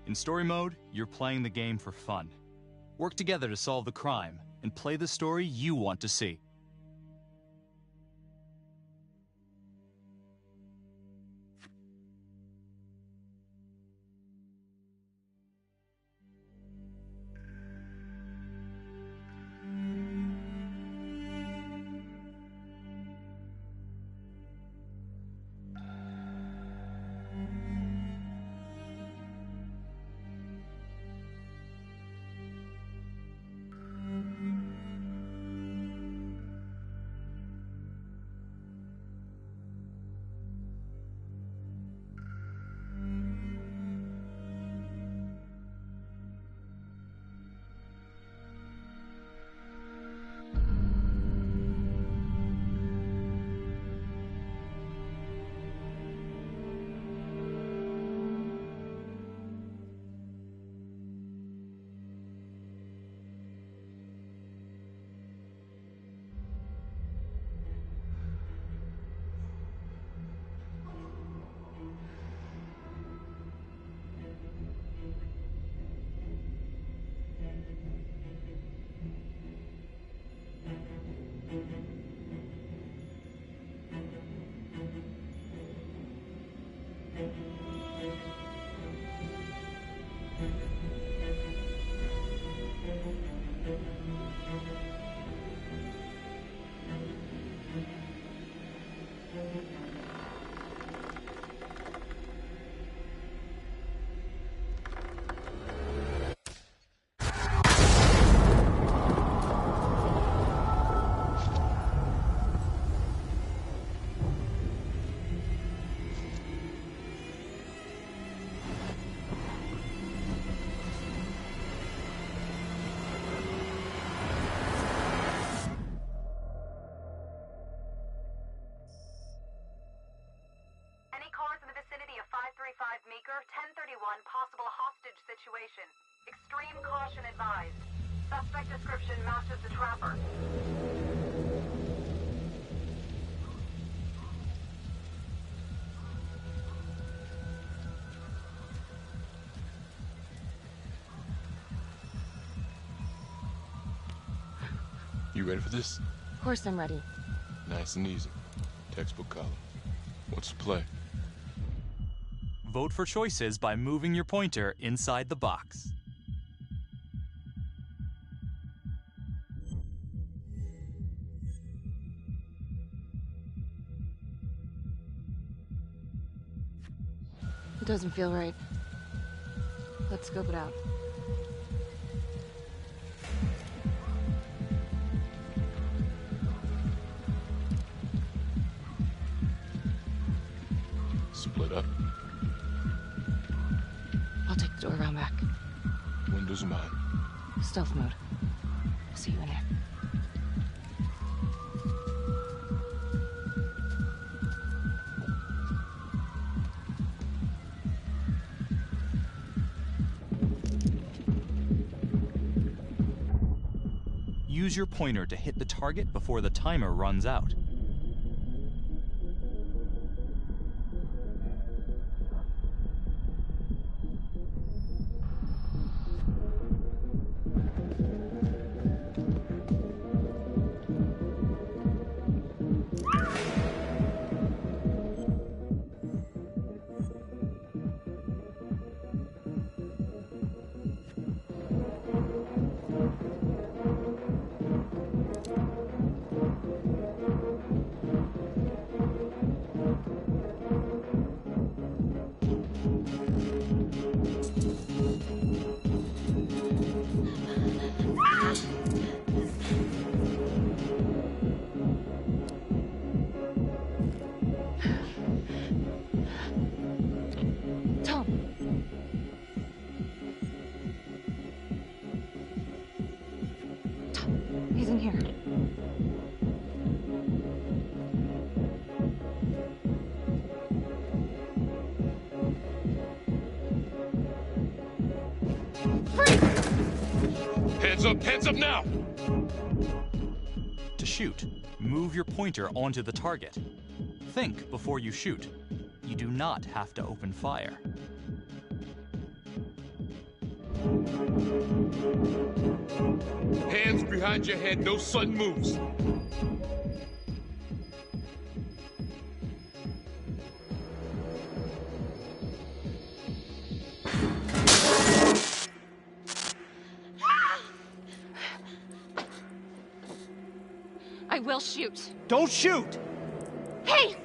In story mode, you're playing the game for fun. Work together to solve the crime and play the story you want to see. Possible hostage situation. Extreme caution advised. Suspect description matches the trapper. You ready for this? Of course I'm ready. Nice and easy. Textbook column. What's the play? Vote for choices by moving your pointer inside the box. It doesn't feel right. Let's scope it out. Split up. I'll take the door around back. Windows are mine. Stealth mode. I'll see you in there. Use your pointer to hit the target before the timer runs out. He's in here. Hands up now! To shoot, move your pointer onto the target. Think before you shoot. You do not have to open fire. Hands behind your head, no sudden moves. I will shoot. Don't shoot! Hey!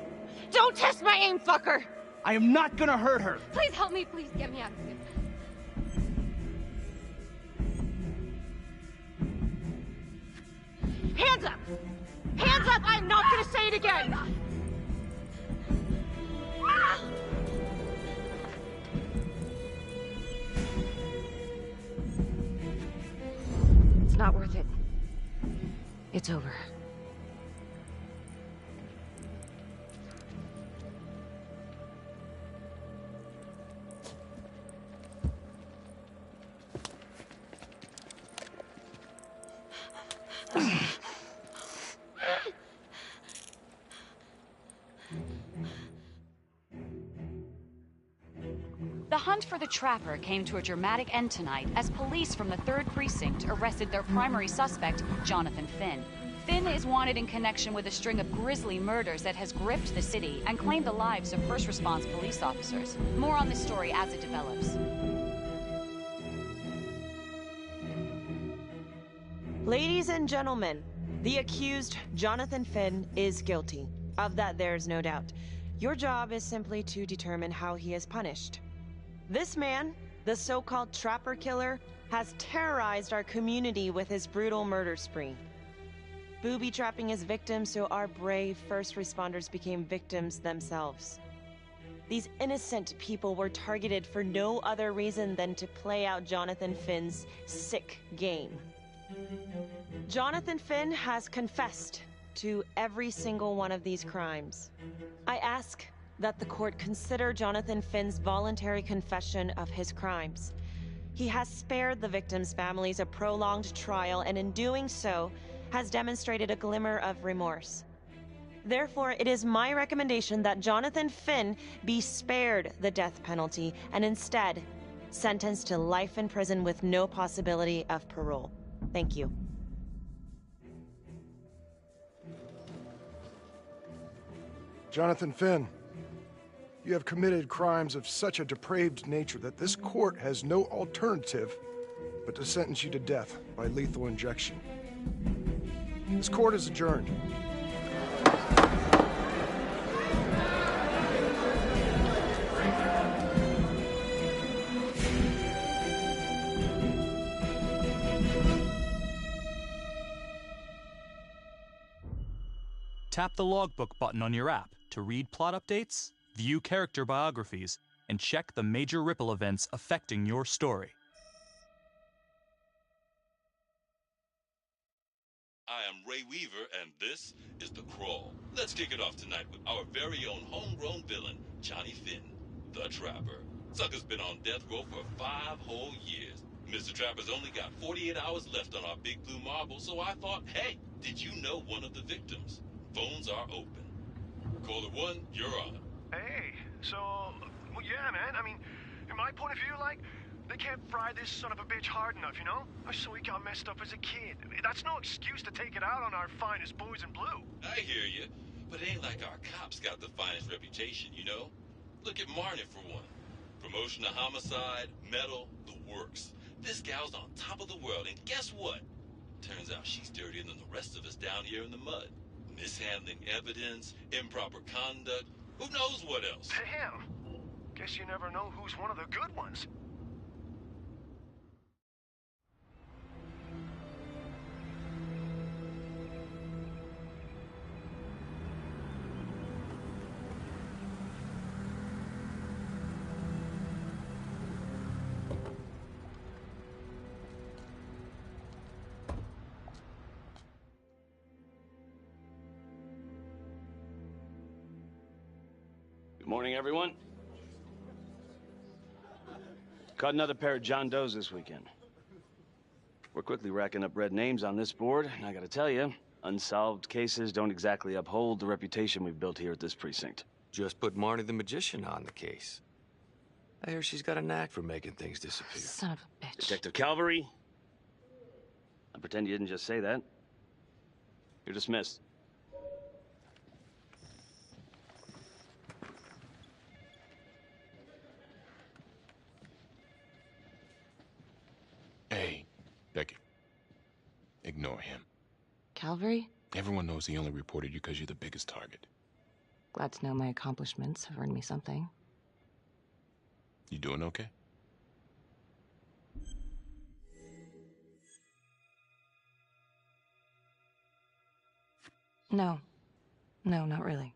Don't test my aim, fucker! I am not gonna hurt her. Please help me, please get me out of here. Hands up! Hands up! I'm not gonna say it again! It's not worth it. It's over. The hunt for the Trapper came to a dramatic end tonight as police from the 3rd Precinct arrested their primary suspect, Jonathan Finn. Finn is wanted in connection with a string of grisly murders that has gripped the city and claimed the lives of first response police officers. More on this story as it develops. Ladies and gentlemen, the accused, Jonathan Finn, is guilty. Of that, there's no doubt. Your job is simply to determine how he is punished. This man, the so-called Trapper Killer, has terrorized our community with his brutal murder spree. Booby-trapping his victims so our brave first responders became victims themselves. These innocent people were targeted for no other reason than to play out Jonathan Finn's sick game. Jonathan Finn has confessed to every single one of these crimes. I ask that the court consider Jonathan Finn's voluntary confession of his crimes. He has spared the victims' families a prolonged trial, and in doing so, has demonstrated a glimmer of remorse. Therefore, it is my recommendation that Jonathan Finn be spared the death penalty and instead sentenced to life in prison with no possibility of parole. Thank you. Jonathan Finn, you have committed crimes of such a depraved nature that this court has no alternative but to sentence you to death by lethal injection. This court is adjourned. Tap the logbook button on your app to read plot updates, view character biographies, and check the major ripple events affecting your story. I am Ray Weaver, and this is The Crawl. Let's kick it off tonight with our very own homegrown villain, Johnny Finn, the Trapper. Sucker's been on death row for 5 whole years. Mr. Trapper's only got 48 hours left on our big blue marble, so I thought, hey, did you know one of the victims? Phones are open. Caller 1, you're on. Hey, so, well, yeah, man. I mean, in my point of view, like, they can't fry this son of a bitch hard enough, you know? So he got messed up as a kid. That's no excuse to take it out on our finest boys in blue. I hear you, but it ain't like our cops got the finest reputation, you know? Look at Marnie for one. Promotion to homicide, medal, the works. This gal's on top of the world, and guess what? Turns out she's dirtier than the rest of us down here in the mud. Mishandling evidence, improper conduct, who knows what else? Damn. Guess you never know who's one of the good ones. Good morning, everyone. Caught another pair of John Does this weekend. We're quickly racking up red names on this board, and I gotta tell you, unsolved cases don't exactly uphold the reputation we've built here at this precinct. Just put Marnie the Magician on the case. I hear she's got a knack for making things disappear. Son of a bitch. Detective Calvary? I pretend you didn't just say that. You're dismissed. Hey, Becky. Ignore him. Calvary? Everyone knows he only reported you because you're the biggest target. Glad to know my accomplishments have earned me something. You doing okay? No. No, not really.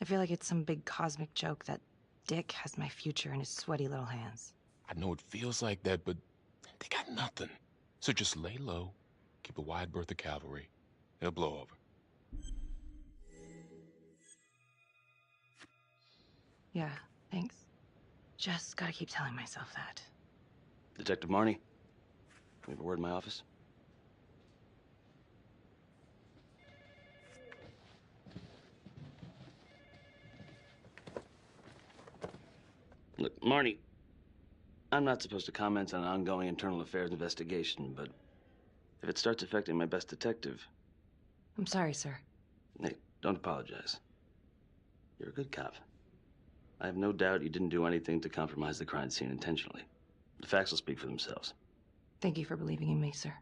I feel like it's some big cosmic joke that Dick has my future in his sweaty little hands. I know it feels like that, but they got nothing. So just lay low, keep a wide berth of cavalry. They'll blow over. Yeah, thanks. Just gotta keep telling myself that. Detective Marnie, can we have a word in my office? Look, Marnie, I'm not supposed to comment on an ongoing internal affairs investigation, but if it starts affecting my best detective... I'm sorry, sir. Hey, don't apologize. You're a good cop. I have no doubt you didn't do anything to compromise the crime scene intentionally. The facts will speak for themselves. Thank you for believing in me, sir.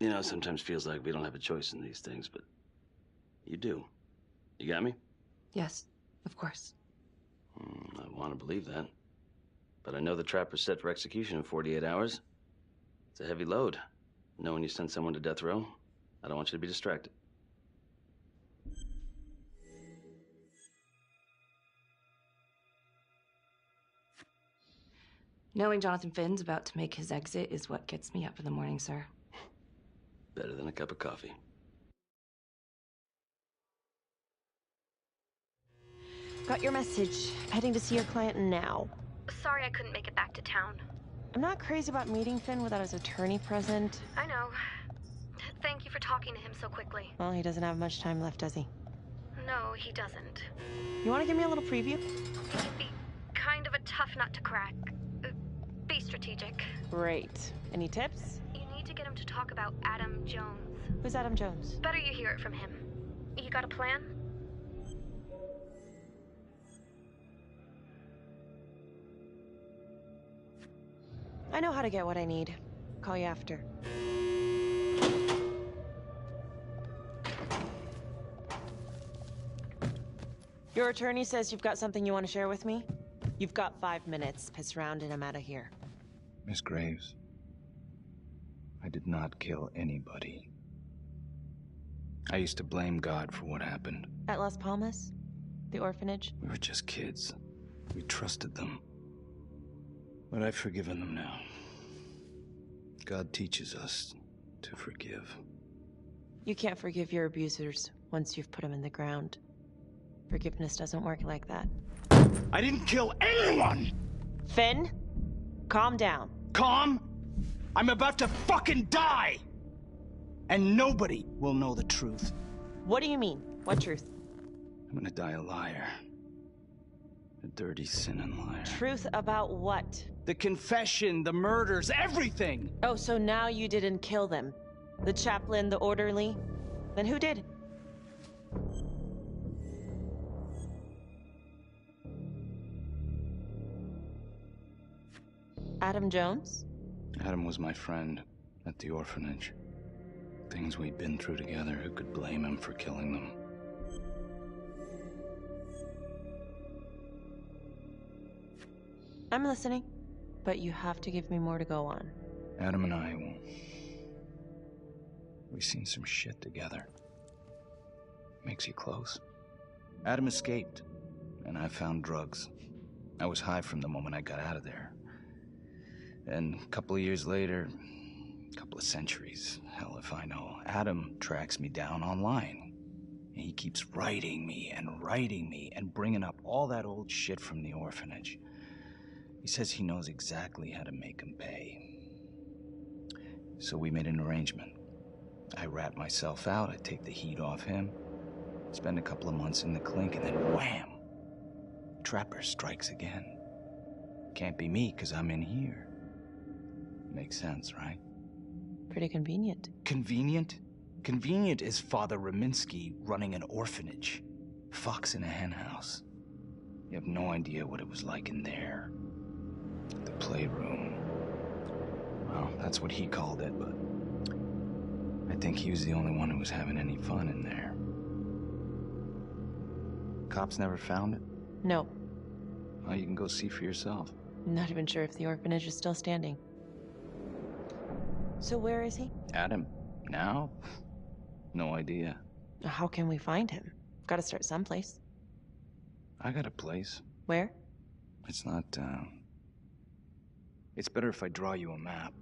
You know, it sometimes feels like we don't have a choice in these things, but you do. You got me? Yes, of course. I want to believe that. But I know the trapper's set for execution in 48 hours. It's a heavy load. Knowing you sent someone to death row, I don't want you to be distracted. Knowing Jonathan Finn's about to make his exit is what gets me up in the morning, sir. Better than a cup of coffee. Got your message. Heading to see your client now. Sorry I couldn't make it back to town. I'm not crazy about meeting Finn without his attorney present. I know. Thank you for talking to him so quickly. Well, he doesn't have much time left, does he? No, he doesn't. You want to give me a little preview? He'd be kind of a tough nut to crack. Be strategic. Great. Any tips? You need to get him to talk about Adam Jones. Who's Adam Jones? Better you hear it from him. You got a plan? I know how to get what I need. Call you after. Your attorney says you've got something you want to share with me? You've got 5 minutes. Piss around and I'm out of here. Miss Graves, I did not kill anybody. I used to blame God for what happened. At Las Palmas? The orphanage? We were just kids. We trusted them. But I've forgiven them now. God teaches us to forgive. You can't forgive your abusers once you've put them in the ground. Forgiveness doesn't work like that. I didn't kill anyone! Finn, calm down. Calm? I'm about to fucking die! And nobody will know the truth. What do you mean? What truth? I'm gonna die a liar. A dirty, sinning liar. Truth about what? The confession, the murders, everything! Oh, so now you didn't kill them? The chaplain, the orderly? Then who did? Adam Jones? Adam was my friend at the orphanage. Things we'd been through together, who could blame him for killing them? I'm listening, but you have to give me more to go on. Adam and I, we've seen some shit together. Makes you close. Adam escaped, and I found drugs. I was high from the moment I got out of there. And a couple of years later, a couple of centuries, hell if I know, Adam tracks me down online. And he keeps writing me and bringing up all that old shit from the orphanage. He says he knows exactly how to make him pay. So we made an arrangement. I rat myself out, I take the heat off him, spend a couple of months in the clink, and then wham! Trapper strikes again. Can't be me, 'cause I'm in here. Makes sense, right? Pretty convenient. Convenient? Convenient is Father Raminsky running an orphanage. Fox in a henhouse. You have no idea what it was like in there. The playroom. Well, that's what he called it, but I think he was the only one who was having any fun in there. Cops never found it? No. Well, you can go see for yourself. Not even sure if the orphanage is still standing. So where is he? Adam? Now? No idea. How can we find him? Gotta start someplace. I got a place. Where? It's not, It's better if I draw you a map.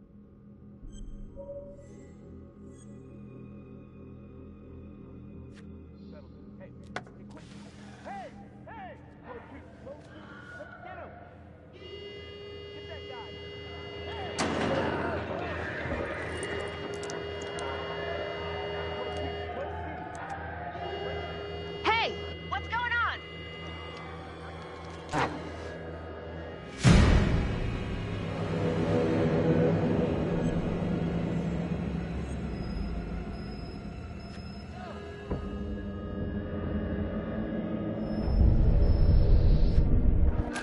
Hey! What's going on?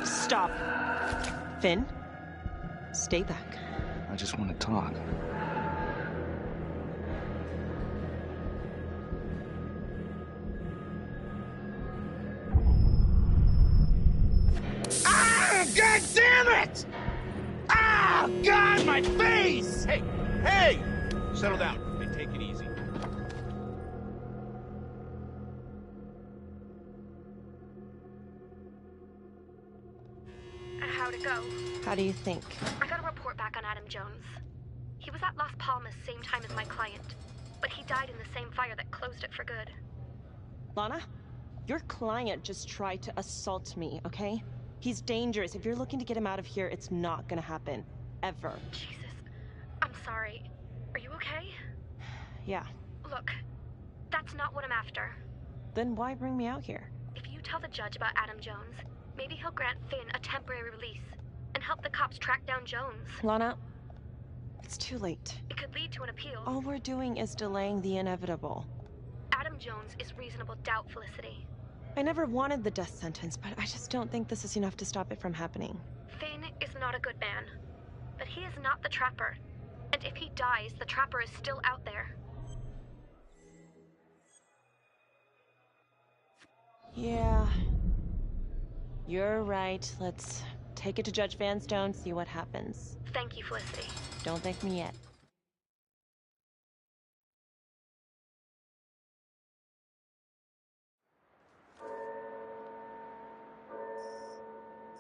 Stop. Finn, stay back. I just want to talk. Ah! God damn it! Ah! God, my face! Hey! Hey! Settle down and take it easy. How'd it go? How do you think? I got a report back on Adam Jones. He was at Las Palmas same time as my client, but he died in the same fire that closed it for good. Lana, your client just tried to assault me, okay? He's dangerous. If you're looking to get him out of here, it's not gonna happen. Ever. Jesus. I'm sorry. Are you okay? Yeah. Look, that's not what I'm after. Then why bring me out here? If you tell the judge about Adam Jones, maybe he'll grant Finn a temporary release and help the cops track down Jones. Lana, it's too late. It could lead to an appeal. All we're doing is delaying the inevitable. Adam Jones is reasonable doubt, Felicity. I never wanted the death sentence, but I just don't think this is enough to stop it from happening. Finn is not a good man, but he is not the Trapper. And if he dies, the Trapper is still out there. Yeah. You're right. Let's take it to Judge Vanstone, see what happens. Thank you, Felicity. Don't thank me yet.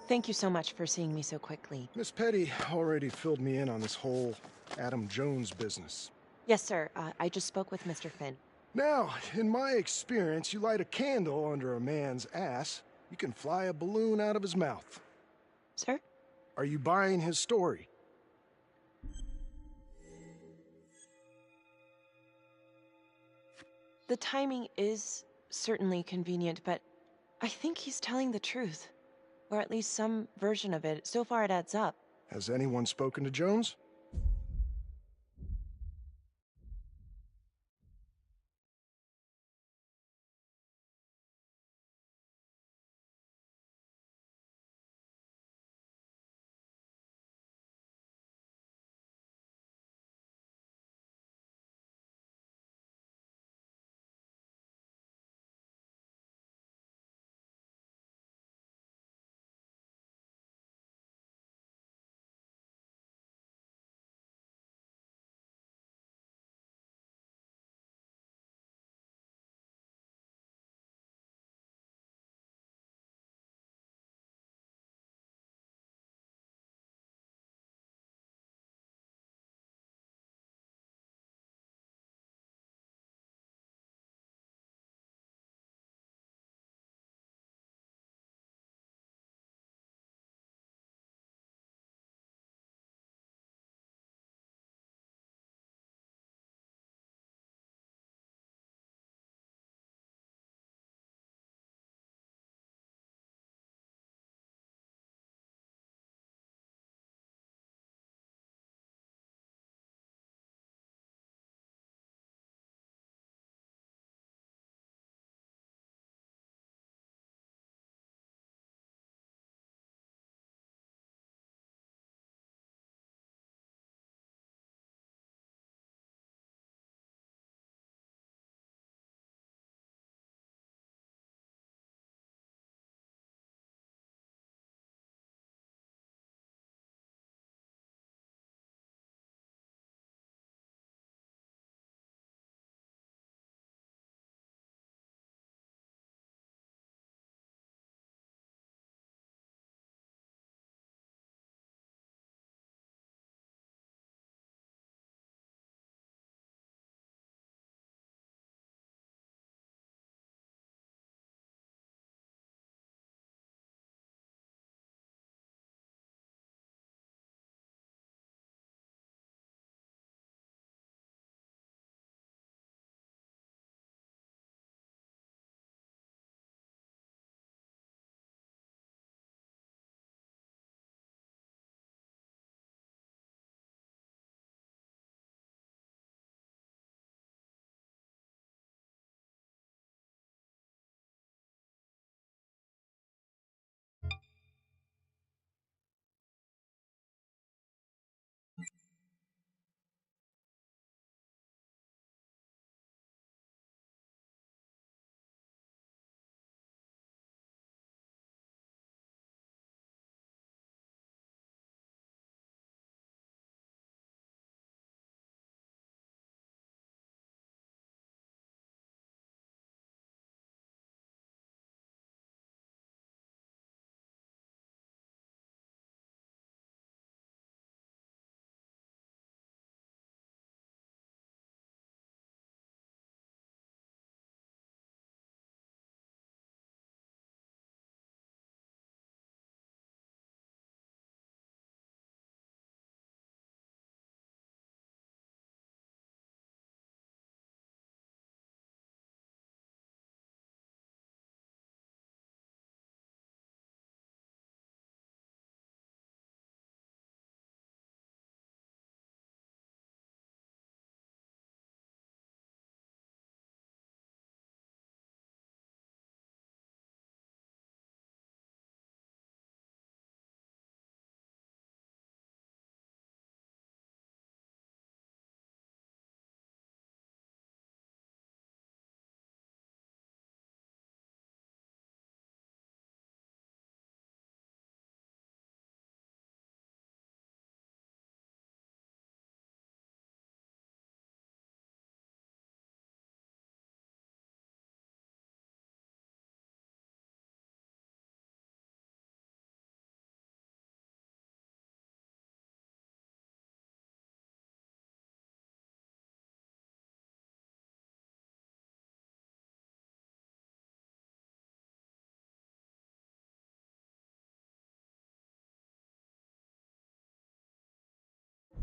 Thank you so much for seeing me so quickly. Miss Petty already filled me in on this whole Adam Jones business. Yes, sir. I just spoke with Mr. Finn. Now, in my experience, you light a candle under a man's ass, you can fly a balloon out of his mouth. Sir? Are you buying his story? The timing is certainly convenient, but I think he's telling the truth. Or at least some version of it. So far it adds up. Has anyone spoken to Jones?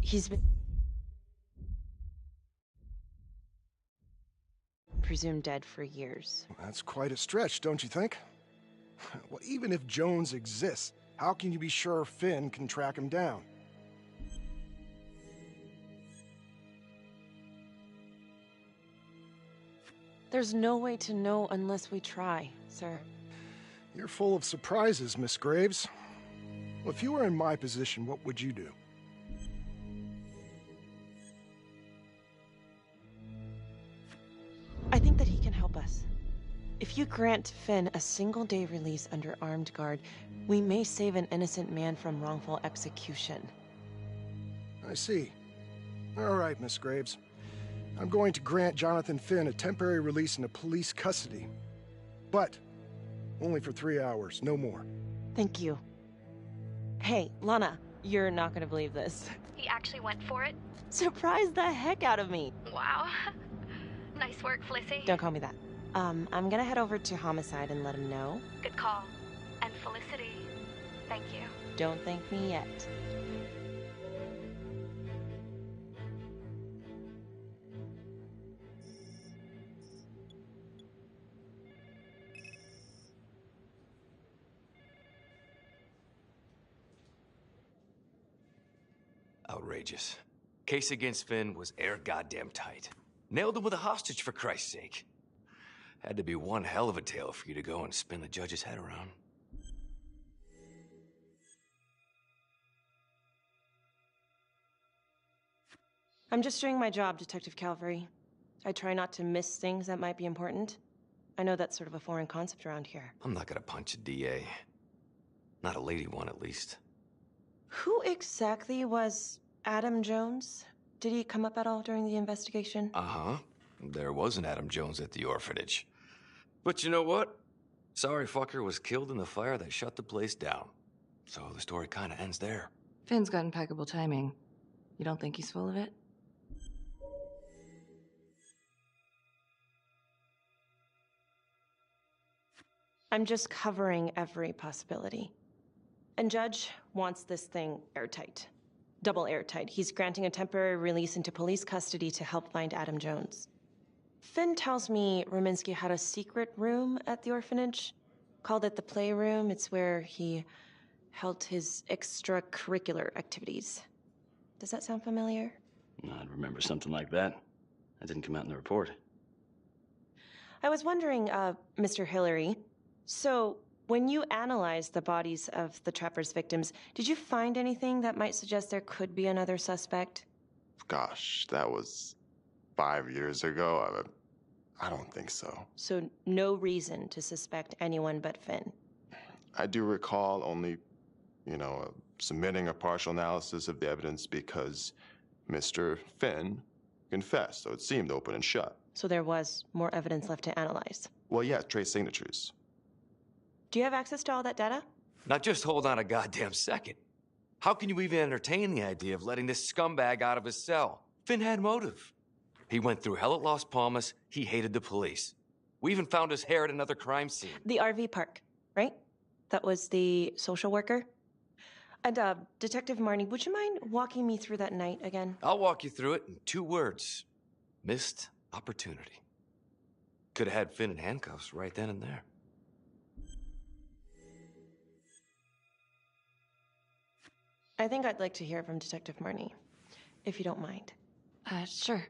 He's been presumed dead for years. That's quite a stretch, don't you think? Well, even if Jones exists, how can you be sure Finn can track him down? There's no way to know unless we try, sir. You're full of surprises, Miss Graves. Well, if you were in my position, what would you do? I think that he can help us. If you grant Finn a single-day release under armed guard, we may save an innocent man from wrongful execution. I see. All right, Miss Graves. I'm going to grant Jonathan Finn a temporary release into police custody. But only for 3 hours, no more. Thank you. Hey, Lana, you're not gonna believe this. He actually went for it? Surprised the heck out of me. Wow. Nice work, Felicity. Don't call me that. I'm gonna head over to Homicide and let him know. Good call. And Felicity, thank you. Don't thank me yet. Outrageous. Case against Finn was air goddamn tight. Nailed him with a hostage, for Christ's sake. Had to be one hell of a tale for you to go and spin the judge's head around. I'm just doing my job, Detective Calvary. I try not to miss things that might be important. I know that's sort of a foreign concept around here. I'm not gonna punch a DA. Not a lady one, at least. Who exactly was Adam Jones? Did he come up at all during the investigation? Uh-huh. There was an Adam Jones at the orphanage. But you know what? Sorry fucker was killed in the fire that shut the place down. So the story kinda ends there. Finn's got impeccable timing. You don't think he's full of it? I'm just covering every possibility. And Judge wants this thing airtight. Double airtight. He's granting a temporary release into police custody to help find Adam Jones. Finn tells me Rominsky had a secret room at the orphanage. Called it the playroom. It's where he held his extracurricular activities. Does that sound familiar? I'd remember something like that. That didn't come out in the report. I was wondering, Mr. Hillary, so when you analyzed the bodies of the Trapper's victims, did you find anything that might suggest there could be another suspect? Gosh, that was 5 years ago. I don't think so. So no reason to suspect anyone but Finn? I do recall only, submitting a partial analysis of the evidence because Mr. Finn confessed, so it seemed open and shut. So there was more evidence left to analyze? Well, yeah, trace signatures. Do you have access to all that data? Now just hold on a goddamn second. How can you even entertain the idea of letting this scumbag out of his cell? Finn had motive. He went through hell at Las Palmas. He hated the police. We even found his hair at another crime scene. The RV park, right? That was the social worker? And, Detective Marnie, would you mind walking me through that night again? I'll walk you through it in 2 words. Missed opportunity. Could have had Finn in handcuffs right then and there. I think I'd like to hear from Detective Marnie, if you don't mind. Sure.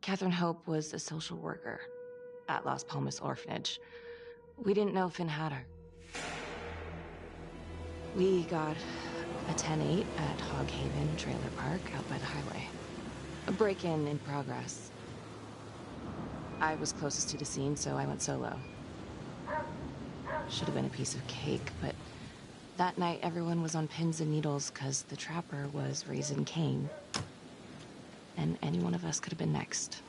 Catherine Hope was a social worker at Las Palmas Orphanage. We didn't know Finn had her. We got a 10-8 at Hog Haven Trailer Park out by the highway. A break-in in progress. I was closest to the scene, so I went solo. Should have been a piece of cake, but that night everyone was on pins and needles because the Trapper was raising Cain. And any one of us could have been next.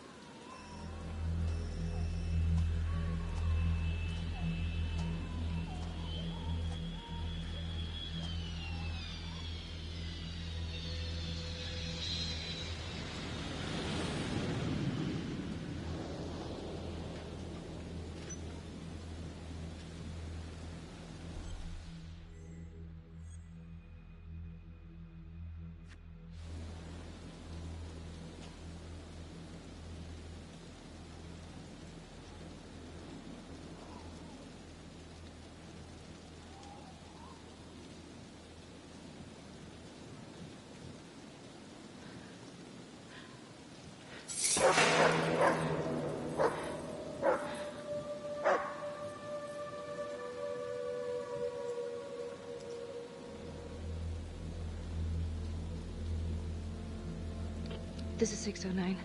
This is 609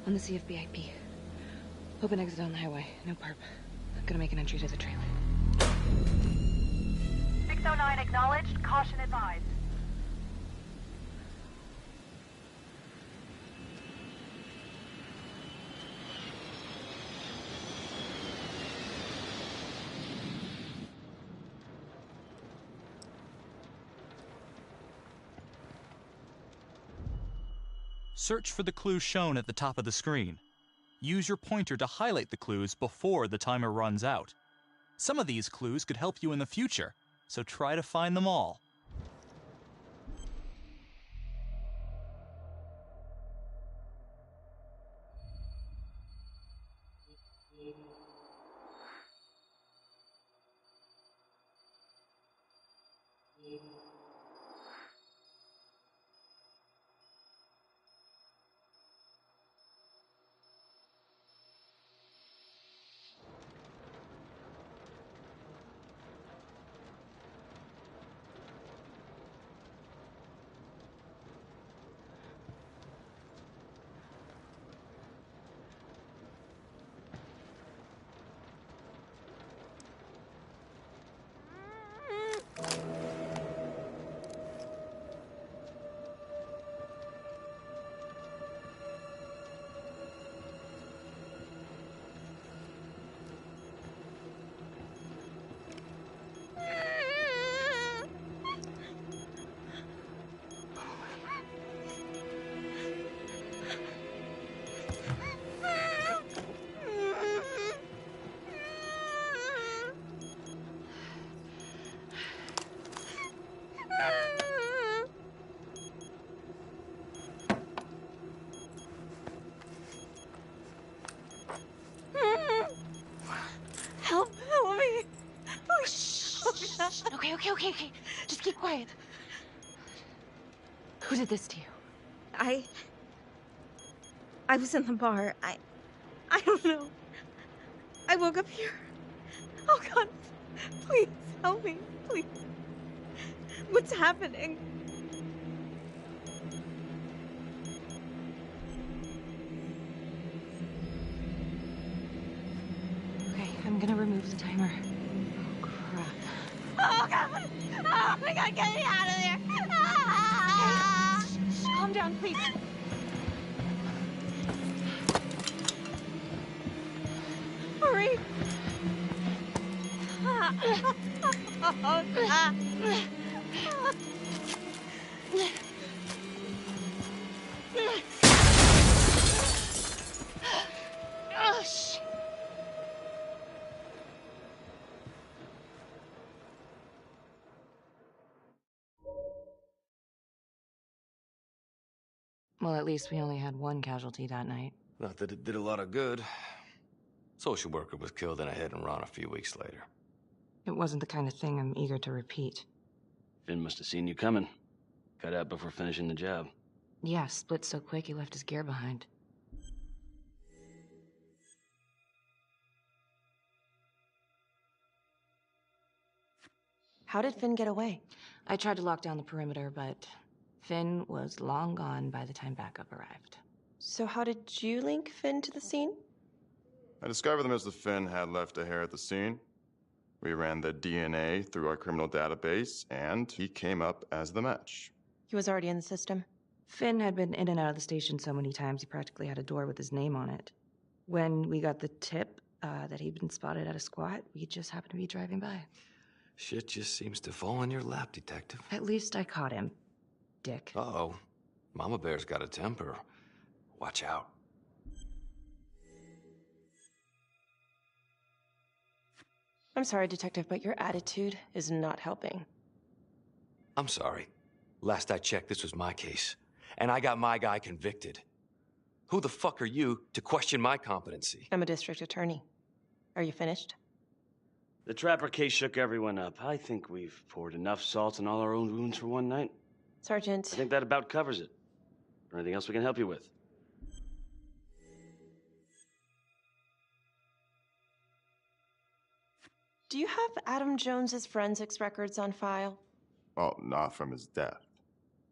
on the CFBIP. Open exit on the highway. No perp. I'm gonna make an entry to the trailer. 609 acknowledged. Caution advised. Search for the clues shown at the top of the screen. Use your pointer to highlight the clues before the timer runs out. Some of these clues could help you in the future, so try to find them all. Help me. Oh, shh. Okay. Just keep quiet. Who did this to you? I was in the bar. I don't know. I woke up here. Oh, God. Please, help me. Please. What's happening? Okay, I'm gonna remove the timer. Oh, crap. Oh, God. Oh, my God, get me out of there. Ah! Shh, calm down, please. Hurry. Oh, God. Oh, shit. Well, at least we only had one casualty that night. Not that it did a lot of good. Social worker was killed in a hit and run a few weeks later. It wasn't the kind of thing I'm eager to repeat. Finn must have seen you coming. Got out before finishing the job. Yeah, split so quick he left his gear behind. How did Finn get away? I tried to lock down the perimeter, but Finn was long gone by the time backup arrived. So how did you link Finn to the scene? I discovered that Mr. Finn had left a hair at the scene. We ran the DNA through our criminal database, and he came up as the match. He was already in the system. Finn had been in and out of the station so many times he practically had a door with his name on it. When we got the tip that he'd been spotted at a squat, we just happened to be driving by. Shit just seems to fall in your lap, Detective. At least I caught him, dick. Uh-oh. Mama Bear's got a temper. Watch out. I'm sorry, Detective, but your attitude is not helping. I'm sorry. Last I checked, this was my case. And I got my guy convicted. Who the fuck are you to question my competency? I'm a district attorney. Are you finished? The Trapper case shook everyone up. I think we've poured enough salt on all our own wounds for one night. Sergeant. I think that about covers it. Or anything else we can help you with? Do you have Adam Jones's forensics records on file? Well, not from his death.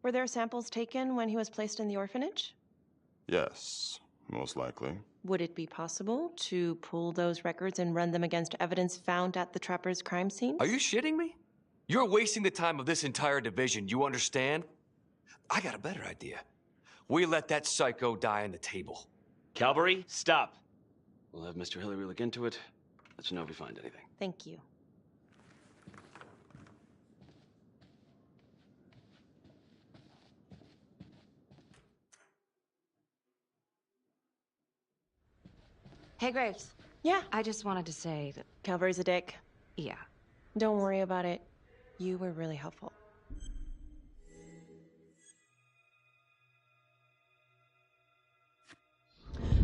Were there samples taken when he was placed in the orphanage? Yes, most likely. Would it be possible to pull those records and run them against evidence found at the Trapper's crime scene? Are you shitting me? You're wasting the time of this entire division, you understand? I got a better idea. We let that psycho die on the table. Calvary, stop. We'll have Mr. Hillary look into it. Let you know if we find anything. Thank you. Hey, Graves. Yeah? I just wanted to say that... Calvary's a dick. Yeah. Don't worry about it. You were really helpful.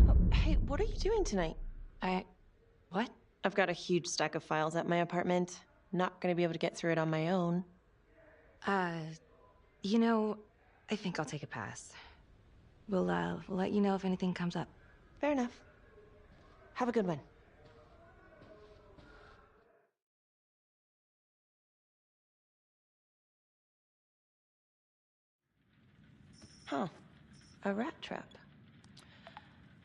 Oh, hey, what are you doing tonight? What? I've got a huge stack of files at my apartment. Not gonna be able to get through it on my own. You know, I think I'll take a pass. We'll let you know if anything comes up. Fair enough. Have a good one. Huh. A rat trap.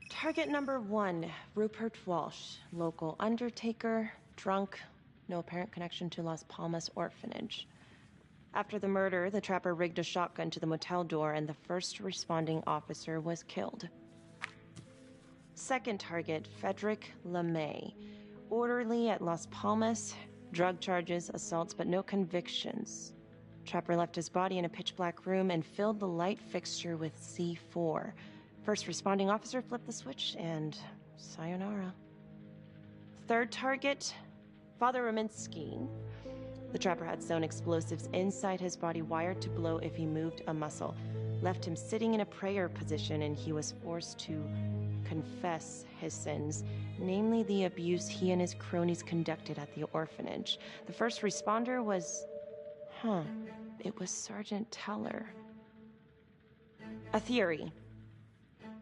Target number 1, Rupert Walsh, local undertaker, drunk, no apparent connection to Las Palmas orphanage. After the murder, the trapper rigged a shotgun to the motel door and the first responding officer was killed. Second target, Frederick LeMay, orderly at Las Palmas, drug charges, assaults, but no convictions. Trapper left his body in a pitch-black room and filled the light fixture with C4. First responding officer flipped the switch, and sayonara. Third target, Father Rominsky. The trapper had sewn explosives inside his body, wired to blow if he moved a muscle. Left him sitting in a prayer position, and he was forced to confess his sins, namely the abuse he and his cronies conducted at the orphanage. The first responder was... it was Sergeant Teller. A theory.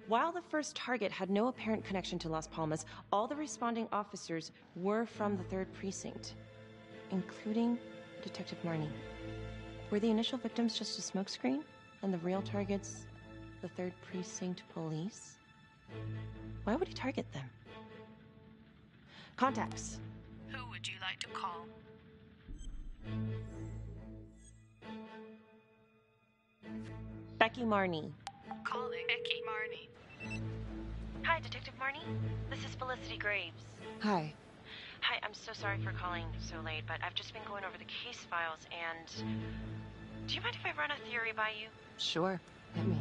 While the first target had no apparent connection to Las Palmas, all the responding officers were from the 3rd Precinct, including Detective Marnie. Were the initial victims just a smokescreen, and the real targets the 3rd Precinct police? Why would he target them? Contacts. Who would you like to call? Becky Marnie. Calling Becky Marnie. Hi, Detective Marnie. This is Felicity Graves. Hi. Hi, I'm so sorry for calling so late, but I've just been going over the case files and... Do you mind if I run a theory by you? Sure. Hit me.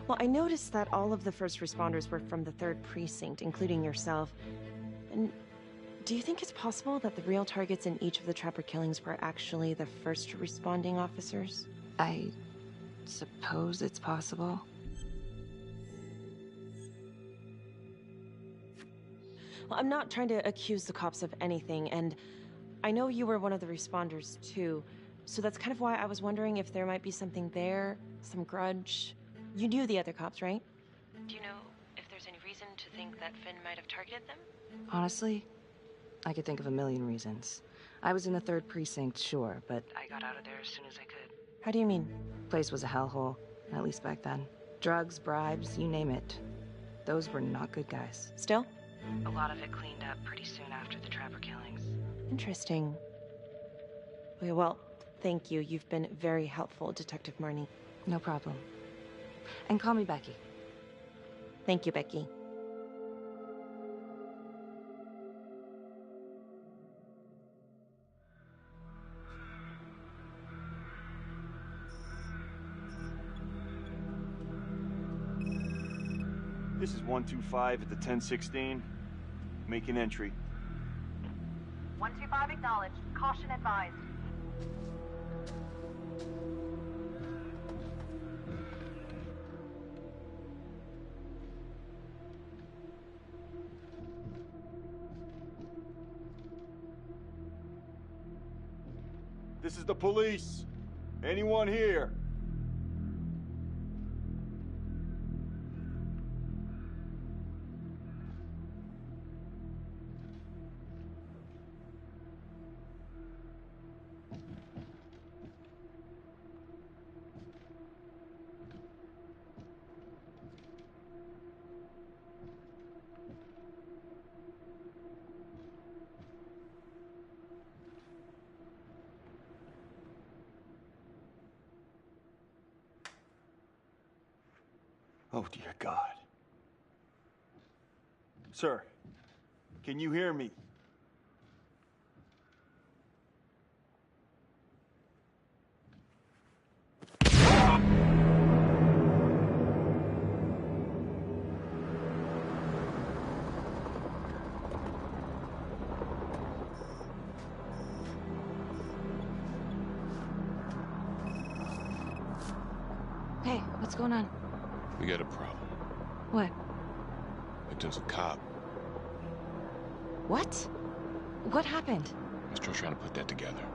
Well, I noticed that all of the first responders were from the 3rd Precinct, including yourself. And do you think it's possible that the real targets in each of the Trapper killings were actually the first responding officers? I suppose it's possible. Well, I'm not trying to accuse the cops of anything, and I know you were one of the responders too, so that's kind of why I was wondering if there might be something there, some grudge. You knew the other cops, right? Do you know if there's any reason to think that Finn might have targeted them? Honestly, I could think of a million reasons. I was in the 3rd Precinct, sure, but I got out of there as soon as I could. How do you mean? Place was a hellhole, at least back then. Drugs, bribes, you name it. Those were not good guys. Still? A lot of it cleaned up pretty soon after the Trapper killings. Interesting. Okay, well, thank you. You've been very helpful, Detective Marnie. No problem. And call me Becky. Thank you, Becky. This is 125 at the 1016. Making entry. 125 acknowledged. Caution advised. This is the police. Anyone here? Oh, dear God. Sir, can you hear me? Hey, what's going on? We got a problem. What? Victim's a cop. What? What happened? I'm still trying to put that together.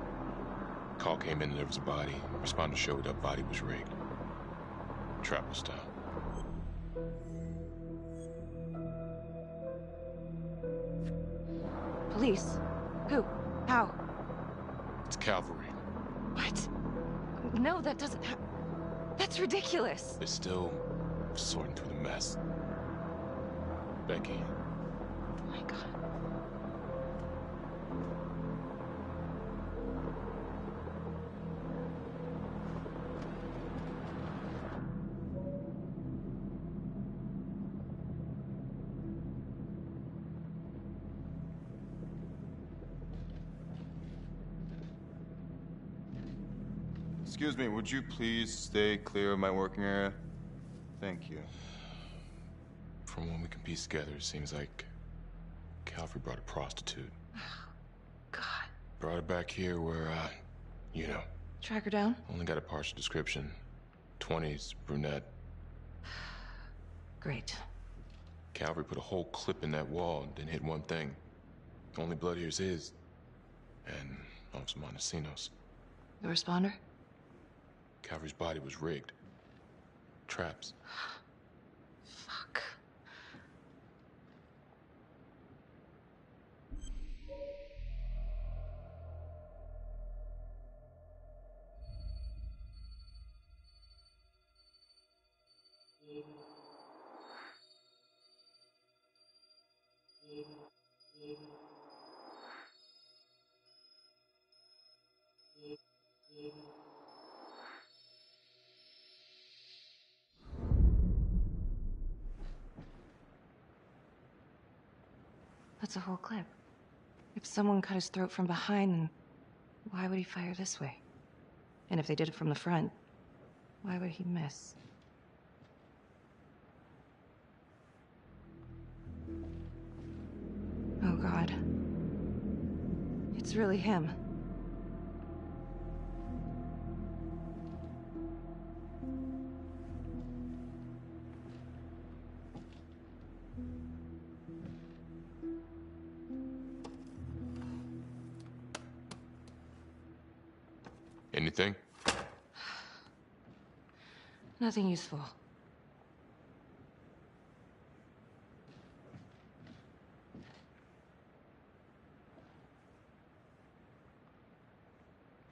Call came in and there was a body. Responder showed up, body was rigged. Trapper style. Police? Who? How? It's cavalry. What? No, that doesn't That's ridiculous. They're still sorting through the mess. Becky. Oh my God. Excuse me, would you please stay clear of my working area? Thank you. From what we can piece together, it seems like Calvary brought a prostitute. God. Brought her back here where, you know. Track her down? Only got a partial description. 20s, brunette. Great. Calvary put a whole clip in that wall and didn't hit one thing. Only blood here's his. And Officer Montesinos. The responder? Calvary's body was rigged. Traps. Fuck. That's a whole clip. If someone cut his throat from behind, then why would he fire this way? And if they did it from the front, why would he miss? Oh, God. It's really him. Anything? Nothing useful.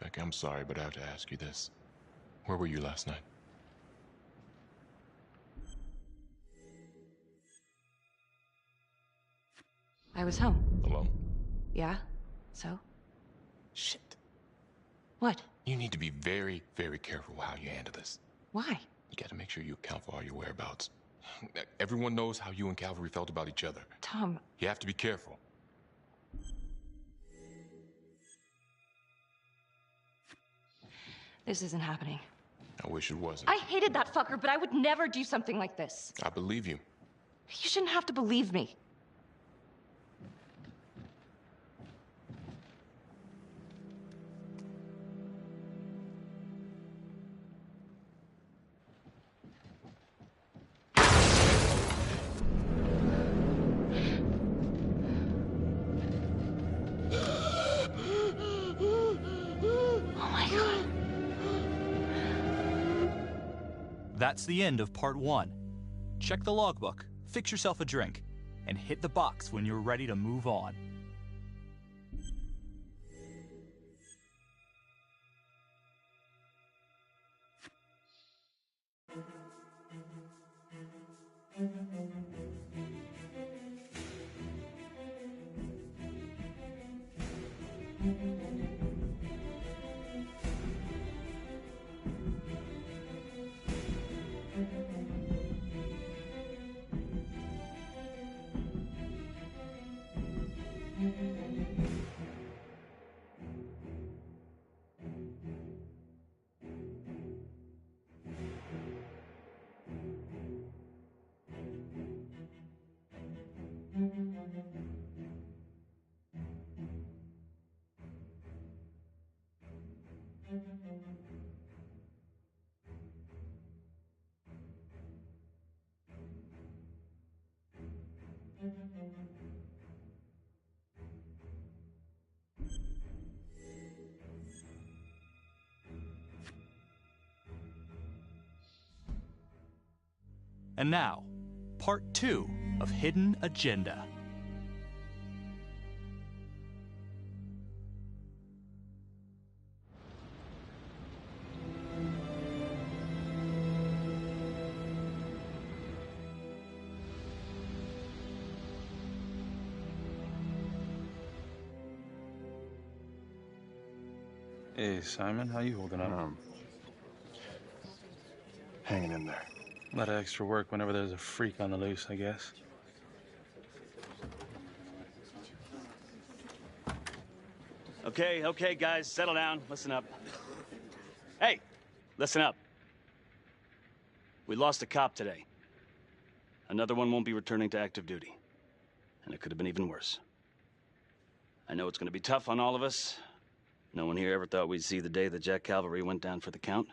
Becky, I'm sorry, but I have to ask you this. Where were you last night? I was home. Alone? Yeah? So? Shit. What? You need to be very, very careful how you handle this. Why? You gotta make sure you account for all your whereabouts. Everyone knows how you and Calvary felt about each other. Tom. You have to be careful. This isn't happening. I wish it wasn't. I hated that fucker, but I would never do something like this. I believe you. You shouldn't have to believe me. That's the end of part 1. Check the logbook, fix yourself a drink, and hit the box when you're ready to move on. And now, part 2 of Hidden Agenda. Hey, Simon, how you holding up? Hanging in there. A lot of extra work whenever there's a freak on the loose, I guess. Okay, guys, settle down. Listen up. Hey, listen up. We lost a cop today. Another one won't be returning to active duty. And it could have been even worse. I know it's going to be tough on all of us. No one here ever thought we'd see the day that Jack Calvary went down for the count.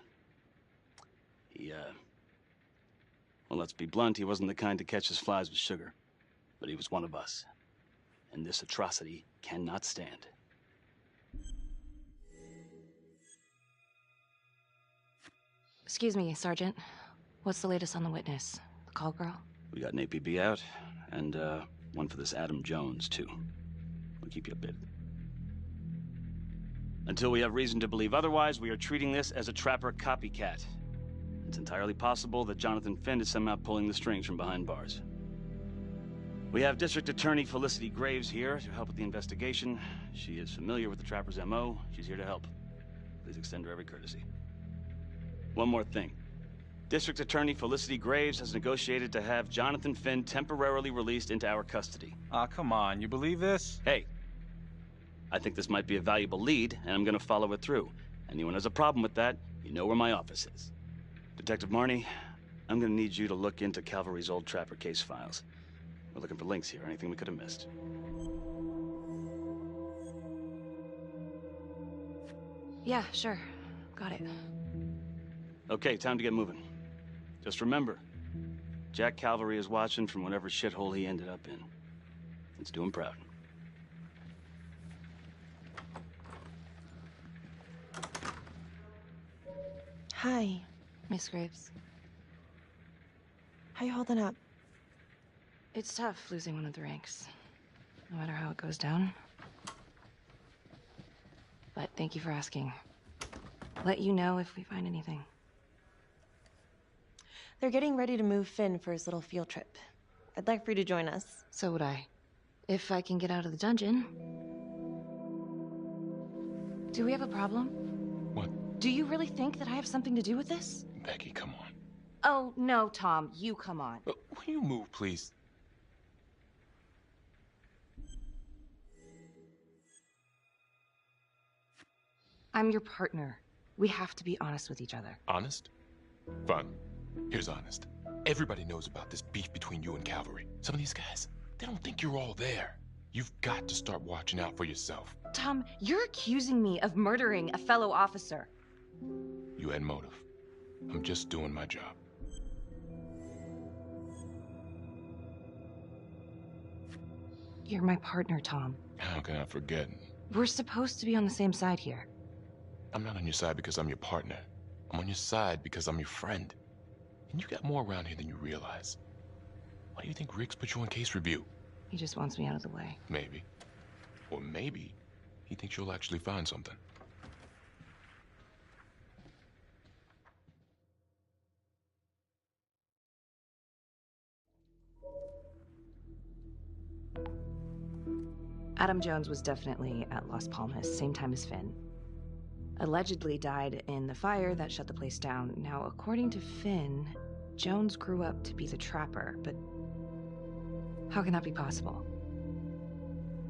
Well, let's be blunt, he wasn't the kind to catch his flies with sugar. But he was one of us. And this atrocity cannot stand. Excuse me, Sergeant. What's the latest on the witness? The call girl? We got an APB out, and one for this Adam Jones, too. We'll keep you updated. Until we have reason to believe otherwise, we are treating this as a trapper copycat. It's entirely possible that Jonathan Finn is somehow pulling the strings from behind bars. We have District Attorney Felicity Graves here to help with the investigation. She is familiar with the trapper's MO. She's here to help. Please extend her every courtesy. One more thing. District Attorney Felicity Graves has negotiated to have Jonathan Finn temporarily released into our custody. Aw, come on. You believe this? Hey, I think this might be a valuable lead, and I'm gonna follow it through. Anyone has a problem with that, you know where my office is. Detective Marnie, I'm gonna need you to look into Calvary's old trapper case files. We're looking for links here, anything we could have missed. Yeah, sure. Got it. Okay, time to get moving. Just remember, Jack Calvary is watching from whatever shithole he ended up in. Let's do him proud. Hi. Miss Graves. How you holding up? It's tough losing one of the ranks, no matter how it goes down. But thank you for asking. Let you know if we find anything. They're getting ready to move Finn for his little field trip. I'd like for you to join us. So would I. If I can get out of the dungeon. Do we have a problem? What? Do you really think that I have something to do with this? Becky, come on. Oh, no, Tom. You come on. Will you move, please? I'm your partner. We have to be honest with each other. Honest? Fine. Here's honest. Everybody knows about this beef between you and Calvary. Some of these guys, they don't think you're all there. You've got to start watching out for yourself. Tom, you're accusing me of murdering a fellow officer. You had motive. I'm just doing my job. You're my partner, Tom. How can I forget? We're supposed to be on the same side here. I'm not on your side because I'm your partner. I'm on your side because I'm your friend. And you got more around here than you realize. Why do you think Riggs put you on case review? He just wants me out of the way. Maybe. Or maybe he thinks you'll actually find something. Adam Jones was definitely at Las Palmas, same time as Finn. Allegedly died in the fire that shut the place down. Now, according to Finn, Jones grew up to be the trapper, but how can that be possible?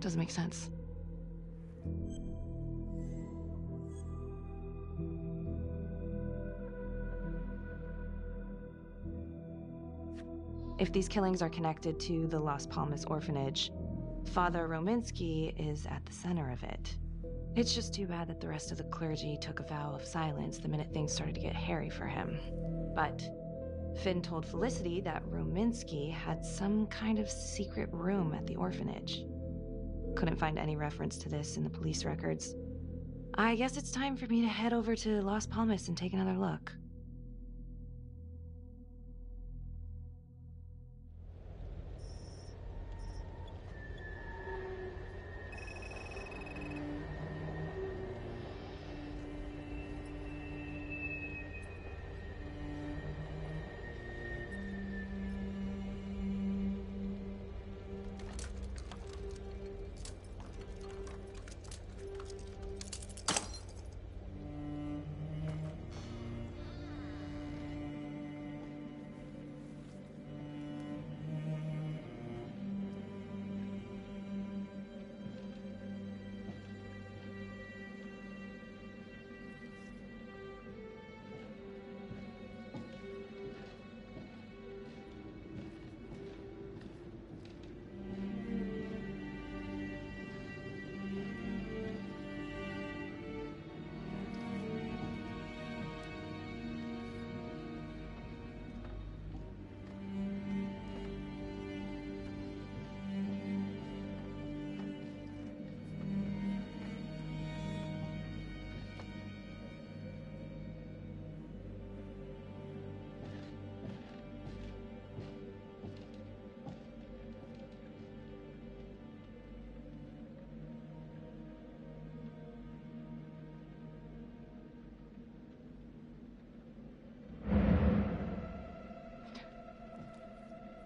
Doesn't make sense. If these killings are connected to the Las Palmas orphanage, Father Rominsky is at the center of it. It's just too bad that the rest of the clergy took a vow of silence the minute things started to get hairy for him. But Finn told Felicity that Rominsky had some kind of secret room at the orphanage. Couldn't find any reference to this in the police records. I guess it's time for me to head over to Las Palmas and take another look.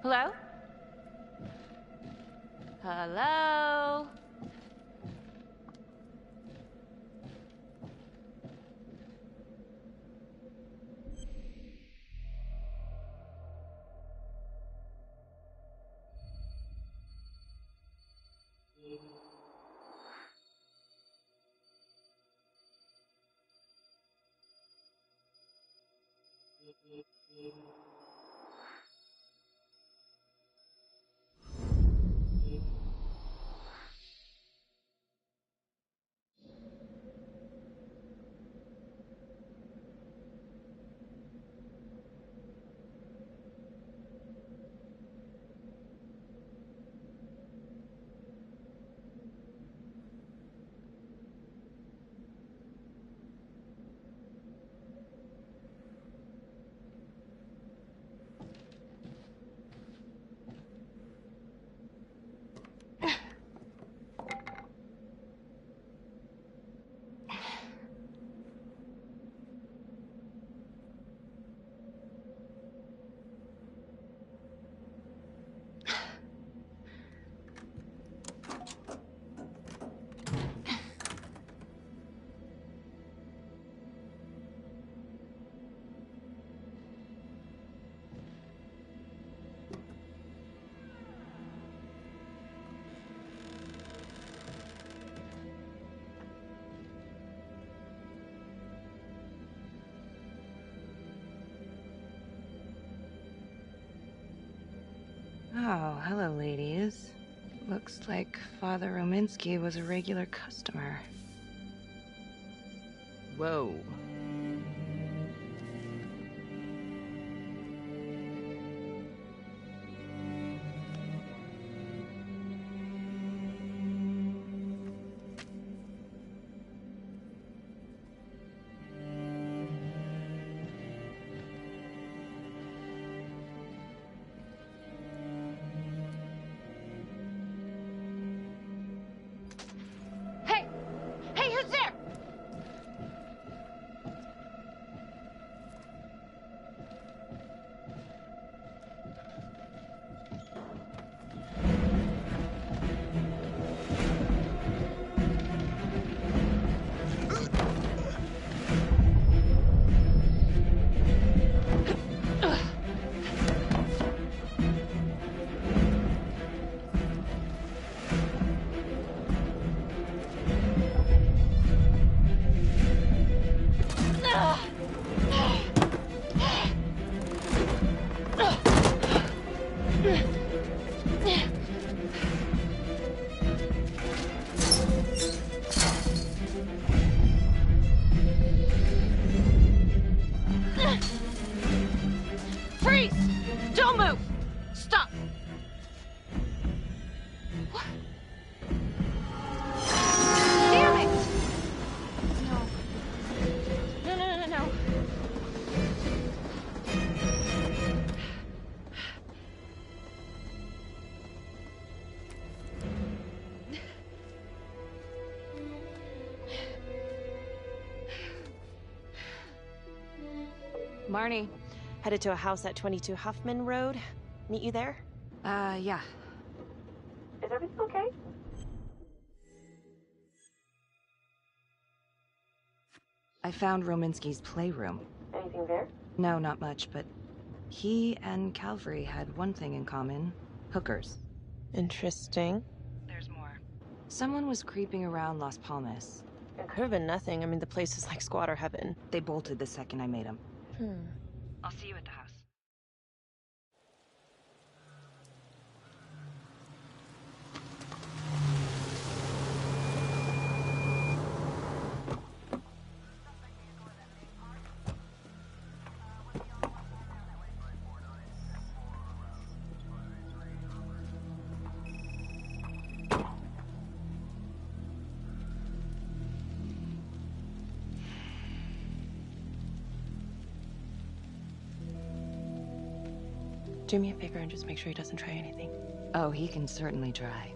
Hello? Hello? Oh, hello, ladies. Looks like Father Rominsky was a regular customer. Whoa. Hey! Hey, who's there? Freeze! Don't move! Stop! What? Damn it! No. No. Marnie, headed to a house at 22 Huffman Road. Meet you there? Yeah. Is everything okay? I found Rominsky's playroom. Anything there? No, not much, but he and Calvary had one thing in common. Hookers. Interesting. There's more. Someone was creeping around Las Palmas. It could have been nothing. I mean, the place is like squatter heaven. They bolted the second I made them. I'll see you at the house. Do me a favor and just make sure he doesn't try anything. Oh, he can certainly try.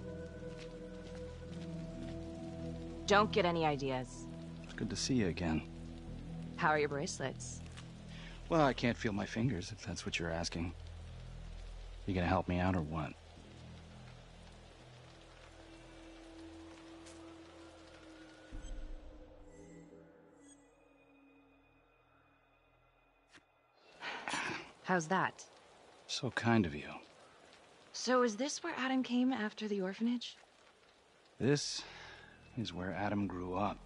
Don't get any ideas. It's good to see you again. How are your bracelets? Well, I can't feel my fingers, if that's what you're asking. You gonna help me out or what? How's that? So kind of you. So is this where Adam came after the orphanage? This is where Adam grew up.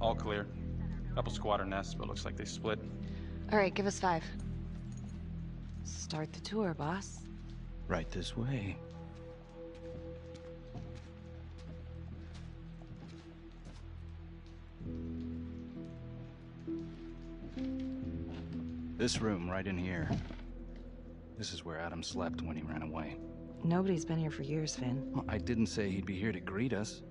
All clear. Couple squatter nests, but looks like they split. All right, give us 5. Start the tour, boss. Right this way. This room, right in here. This is where Adam slept when he ran away. Nobody's been here for years, Finn. Well, I didn't say he'd be here to greet us.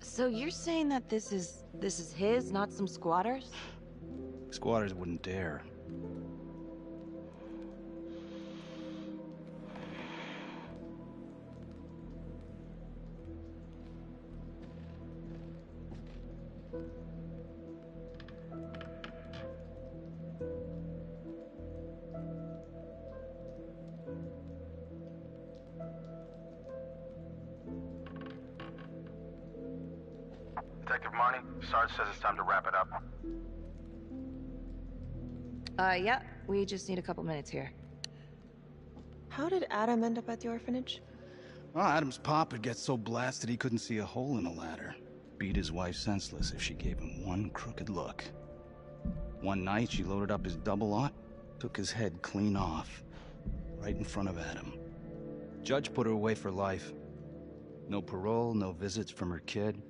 So you're saying that this is his, not some squatters? Squatters wouldn't dare. Detective Marnie, Sarge says it's time to wrap it up. Yeah, we just need a couple minutes here. How did Adam end up at the orphanage? Well, Adam's pop would get so blasted he couldn't see a hole in a ladder. Beat his wife senseless if she gave him one crooked look. One night, she loaded up his double-aught, took his head clean off, right in front of Adam. Judge put her away for life. No parole, no visits from her kid.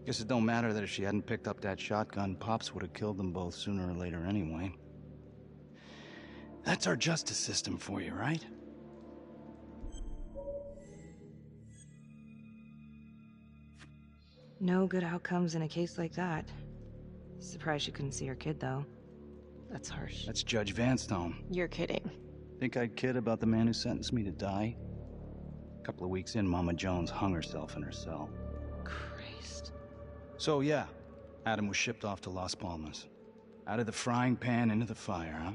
Guess it don't matter that if she hadn't picked up that shotgun, Pops would have killed them both sooner or later anyway. That's our justice system for you, right? No good outcomes in a case like that. Surprised she couldn't see her kid, though. That's harsh. That's Judge Vanstone. You're kidding. Think I'd kid about the man who sentenced me to die? A couple of weeks in, Mama Jones hung herself in her cell. Christ. So yeah, Adam was shipped off to Las Palmas. Out of the frying pan into the fire, huh?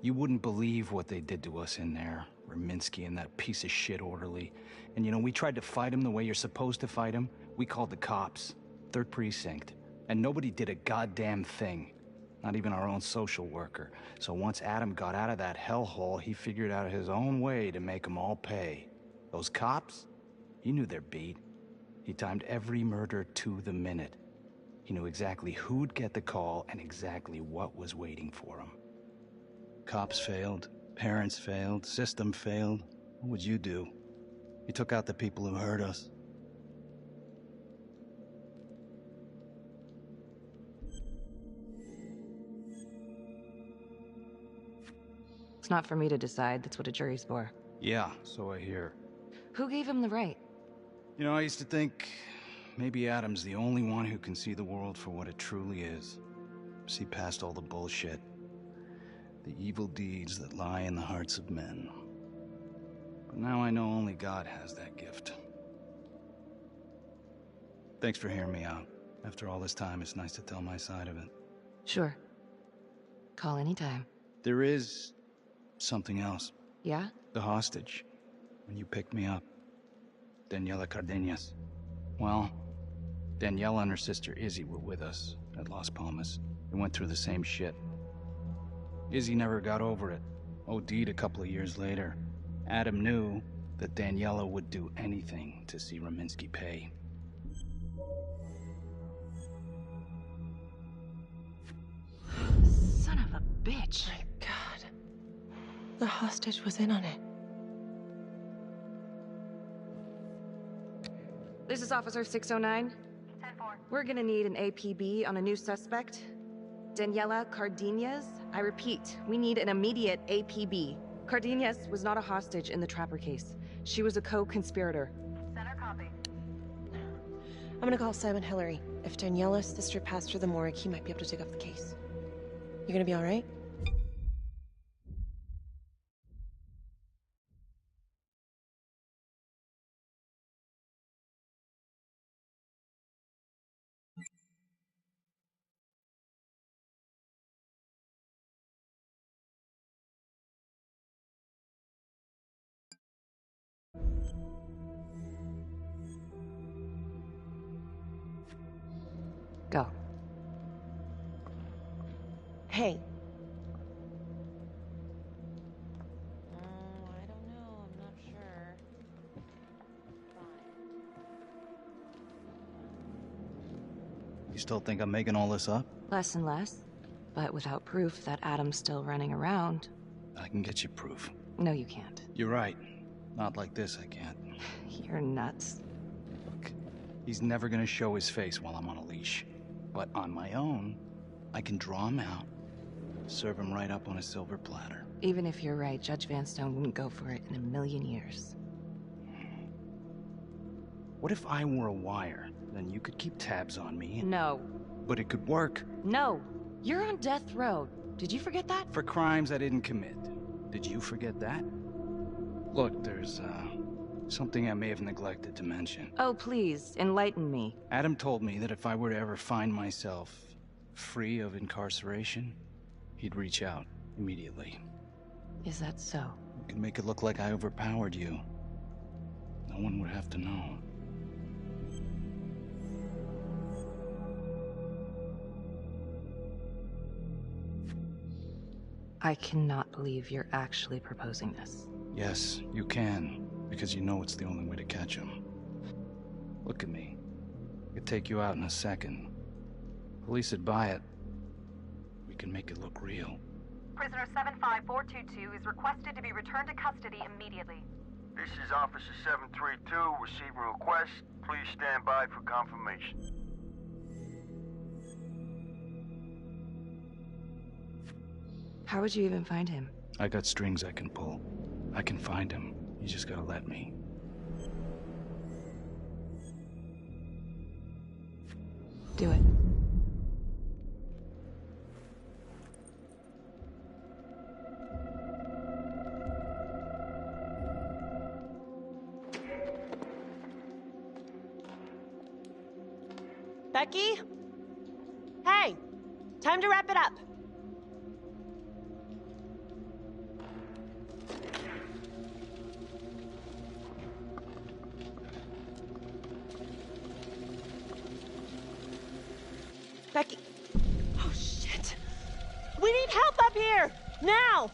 You wouldn't believe what they did to us in there. Rominsky and that piece of shit orderly. And you know, we tried to fight him the way you're supposed to fight him. We called the cops. 3rd Precinct. And nobody did a goddamn thing. Not even our own social worker. So once Adam got out of that hellhole, he figured out his own way to make them all pay. Those cops? He knew their beat. He timed every murder to the minute. He knew exactly who'd get the call and exactly what was waiting for him. Cops failed, parents failed, system failed. What would you do? He took out the people who hurt us. It's not for me to decide. That's what a jury's for. Yeah, so I hear. Who gave him the right? You know, I used to think maybe Adam's the only one who can see the world for what it truly is. See past all the bullshit. The evil deeds that lie in the hearts of men. But now I know only God has that gift. Thanks for hearing me out. After all this time, it's nice to tell my side of it. Sure. Call anytime. There is something else. Yeah? The hostage. When you picked me up. Daniela Cardenas. Well, Daniela and her sister Izzy were with us at Las Palmas. We went through the same shit. Izzy never got over it. OD'd a couple of years later. Adam knew that Daniela would do anything to see Rominsky pay. Son of a bitch. My God. The hostage was in on it. This is Officer 609. 10-4. We're gonna need an APB on a new suspect. Daniela Cardenas. I repeat, we need an immediate APB. Cardenas was not a hostage in the Trapper case. She was a co-conspirator. Center copy. I'm gonna call Simon Hillary. If Daniela's sister passed through the morgue, he might be able to dig up the case. You gonna be all right? Go. Hey. I don't know. I'm not sure. You still think I'm making all this up? Less and less. But without proof that Adam's still running around. I can get you proof. No, you can't. You're right. Not like this, I can't. You're nuts. Look, he's never gonna show his face while I'm on a leash. But on my own, I can draw him out, serve him right up on a silver platter. Even if you're right, Judge Vanstone wouldn't go for it in a million years. What if I were a wire? Then you could keep tabs on me. No. But it could work. No. You're on death row. Did you forget that? For crimes I didn't commit. Did you forget that? Look, there's, something I may have neglected to mention. Oh, please, enlighten me. Adam told me that if I were to ever find myself free of incarceration, he'd reach out immediately. Is that so? You could make it look like I overpowered you. No one would have to know. I cannot believe you're actually proposing this. Yes, you can, because you know it's the only way to catch him. Look at me. I could take you out in a second. Police would buy it. We can make it look real. Prisoner 75422 is requested to be returned to custody immediately. This is Officer 732 receiving request. Please stand by for confirmation. How would you even find him? I got strings I can pull. I can find him. You just gotta let me. Do it. Becky? Hey! Time to wrap it up. Becky. Oh, shit. We need help up here! Now!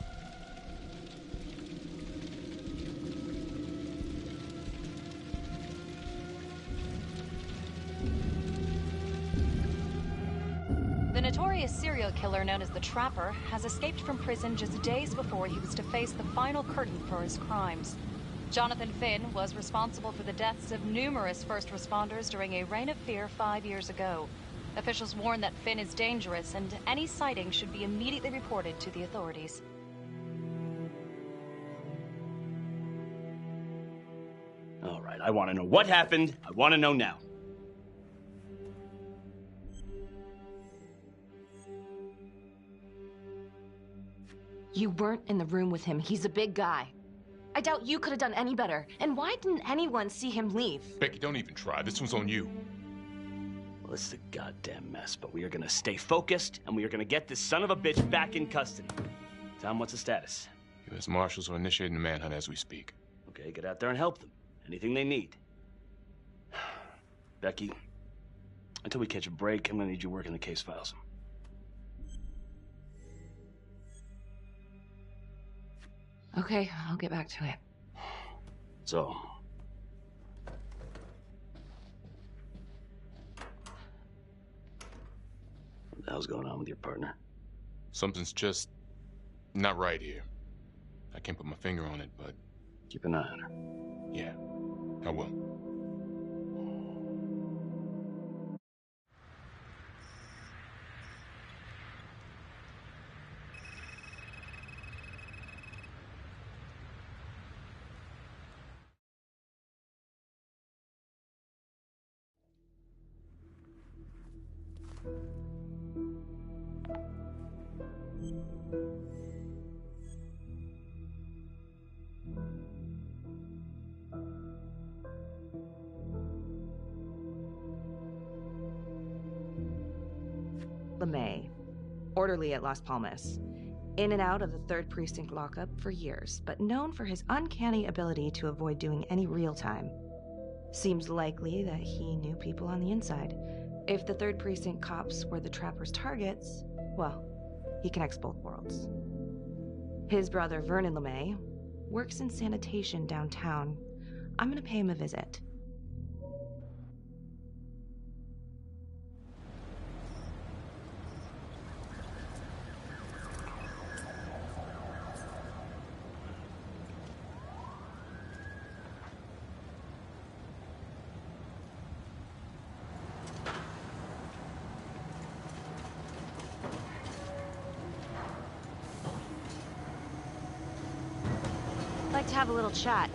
The notorious serial killer known as the Trapper has escaped from prison just days before he was to face the final curtain for his crimes. Jonathan Finn was responsible for the deaths of numerous first responders during a reign of fear 5 years ago. Officials warn that Finn is dangerous and any sighting should be immediately reported to the authorities. All right, I want to know what happened. I want to know now. You weren't in the room with him. He's a big guy. I doubt you could have done any better. And why didn't anyone see him leave? Becky, don't even try. This one's on you. Well, this is a goddamn mess, but we are gonna stay focused, and we are gonna get this son of a bitch back in custody. Tom, what's the status? U.S. Marshals are initiating a manhunt as we speak. Okay, get out there and help them. Anything they need. Becky, until we catch a break, I'm gonna need you working the case files. Okay, I'll get back to it. So, what the hell's going on with your partner? Something's just not right here. I can't put my finger on it, but... Keep an eye on her. Yeah, I will. LeMay, orderly at Las Palmas. In and out of the 3rd Precinct lockup for years, but known for his uncanny ability to avoid doing any real time. Seems likely that he knew people on the inside. If the 3rd Precinct cops were the Trapper's targets, well, he connects both worlds. His brother, Vernon LeMay, works in sanitation downtown. I'm gonna pay him a visit. Like to have a little chat.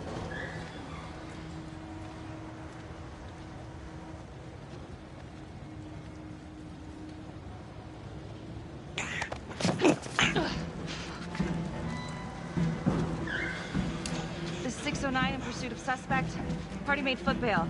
This is 609 in pursuit of suspect. Party made foot bail.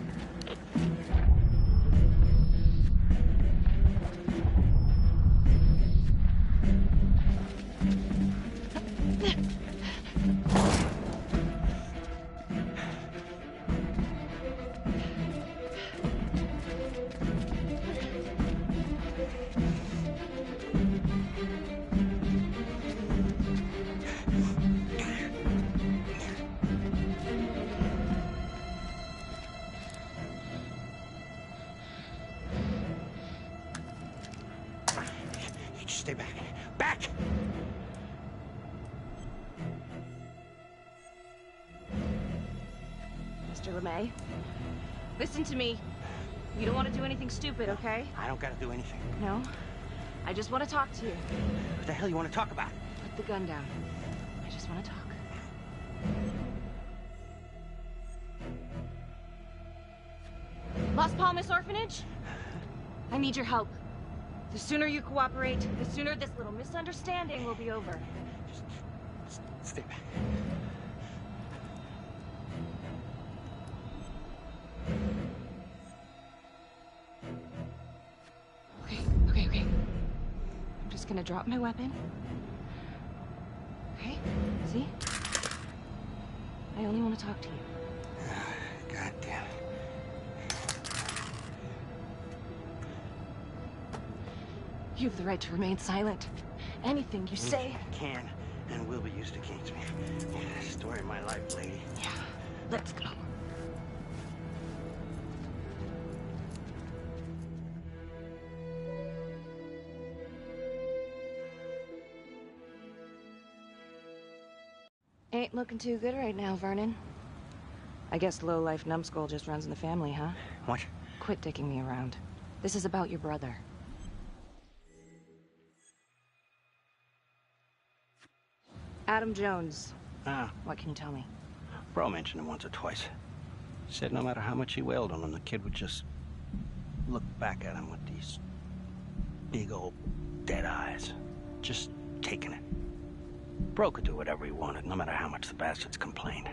Stay back. Back! Mr. LeMay, listen to me. You don't want to do anything stupid, okay? I don't gotta do anything. No? I just want to talk to you. What the hell you want to talk about? Put the gun down. I just want to talk. Las Palmas Orphanage? I need your help. The sooner you cooperate, the sooner this little misunderstanding will be over. Just stay back. Okay. I'm just gonna drop my weapon. Okay? See? I only want to talk to you. God damn it. You have the right to remain silent. Anything you say can and will be used against me. Story of my life, lady. Yeah, let's go. Ain't looking too good right now, Vernon. I guess low-life numbskull just runs in the family, huh? What? Quit dicking me around. This is about your brother. Adam Jones. What can you tell me? Bro mentioned him once or twice. Said no matter how much he wailed on him, the kid would just look back at him with these big old dead eyes. Just taking it. Bro could do whatever he wanted, no matter how much the bastards complained.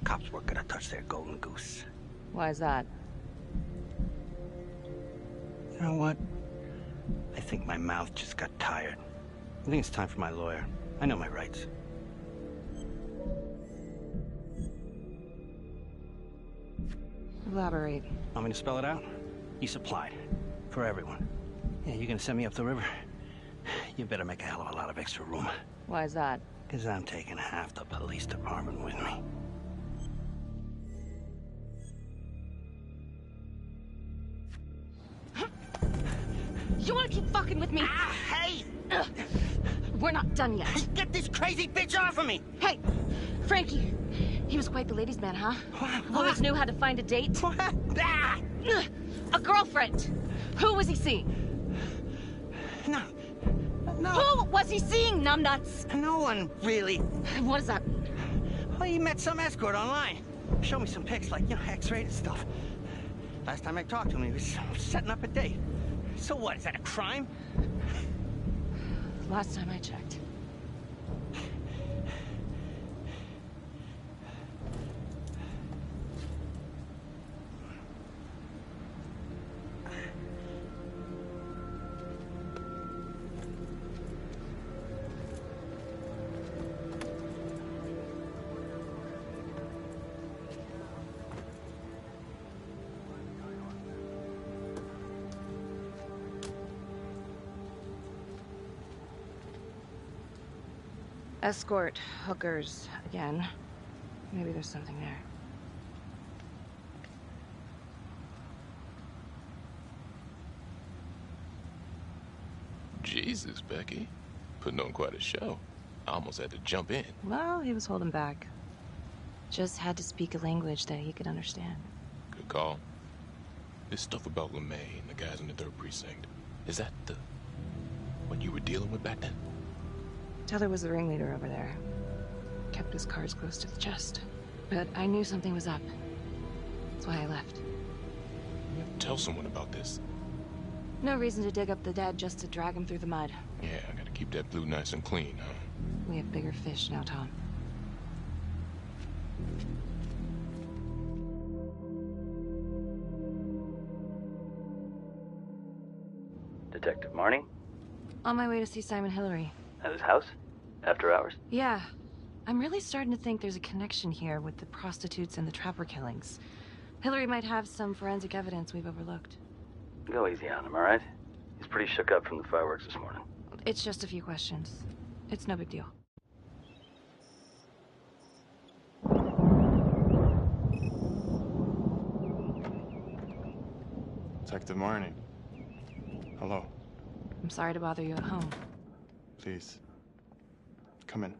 Cops weren't gonna touch their golden goose. Why is that? You know what? I think my mouth just got tired. I think it's time for my lawyer. I know my rights. Elaborate. Want me to spell it out? He supplied. For everyone. Yeah, you gonna send me up the river? You better make a hell of a lot of extra room. Why is that? Because I'm taking half the police department with me. You wanna keep fucking with me? Hey! We're not done yet. Hey, get this crazy bitch off of me! Hey, Frankie. He was quite the ladies' man, huh? Always knew how to find a date. Ah! A girlfriend. Who was he seeing? No. Who was he seeing, numbnuts? No one, really. What does that mean? Well, he met some escort online. Showed me some pics, like, X-rated stuff. Last time I talked to him, he was setting up a date. So what, is that a crime? Last time I checked. Escort, hookers, again. Maybe there's something there. Jesus, Becky. Putting on quite a show. I almost had to jump in. Well, he was holding back. Just had to speak a language that he could understand. Good call. This stuff about LeMay and the guys in the 3rd Precinct, is that what you were dealing with back then? Teller was the ringleader over there. Kept his cards close to the chest. But I knew something was up. That's why I left. You have to tell someone about this. No reason to dig up the dead just to drag him through the mud. Yeah, I gotta keep that blue nice and clean, huh? We have bigger fish now, Tom. Detective Marnie? On my way to see Simon Hillary. At his house? After hours? Yeah. I'm really starting to think there's a connection here with the prostitutes and the trapper killings. Hillary might have some forensic evidence we've overlooked. Go easy on him, all right? He's pretty shook up from the fireworks this morning. It's just a few questions. It's no big deal. Detective Marnie. Hello. I'm sorry to bother you at home. Please. Come in.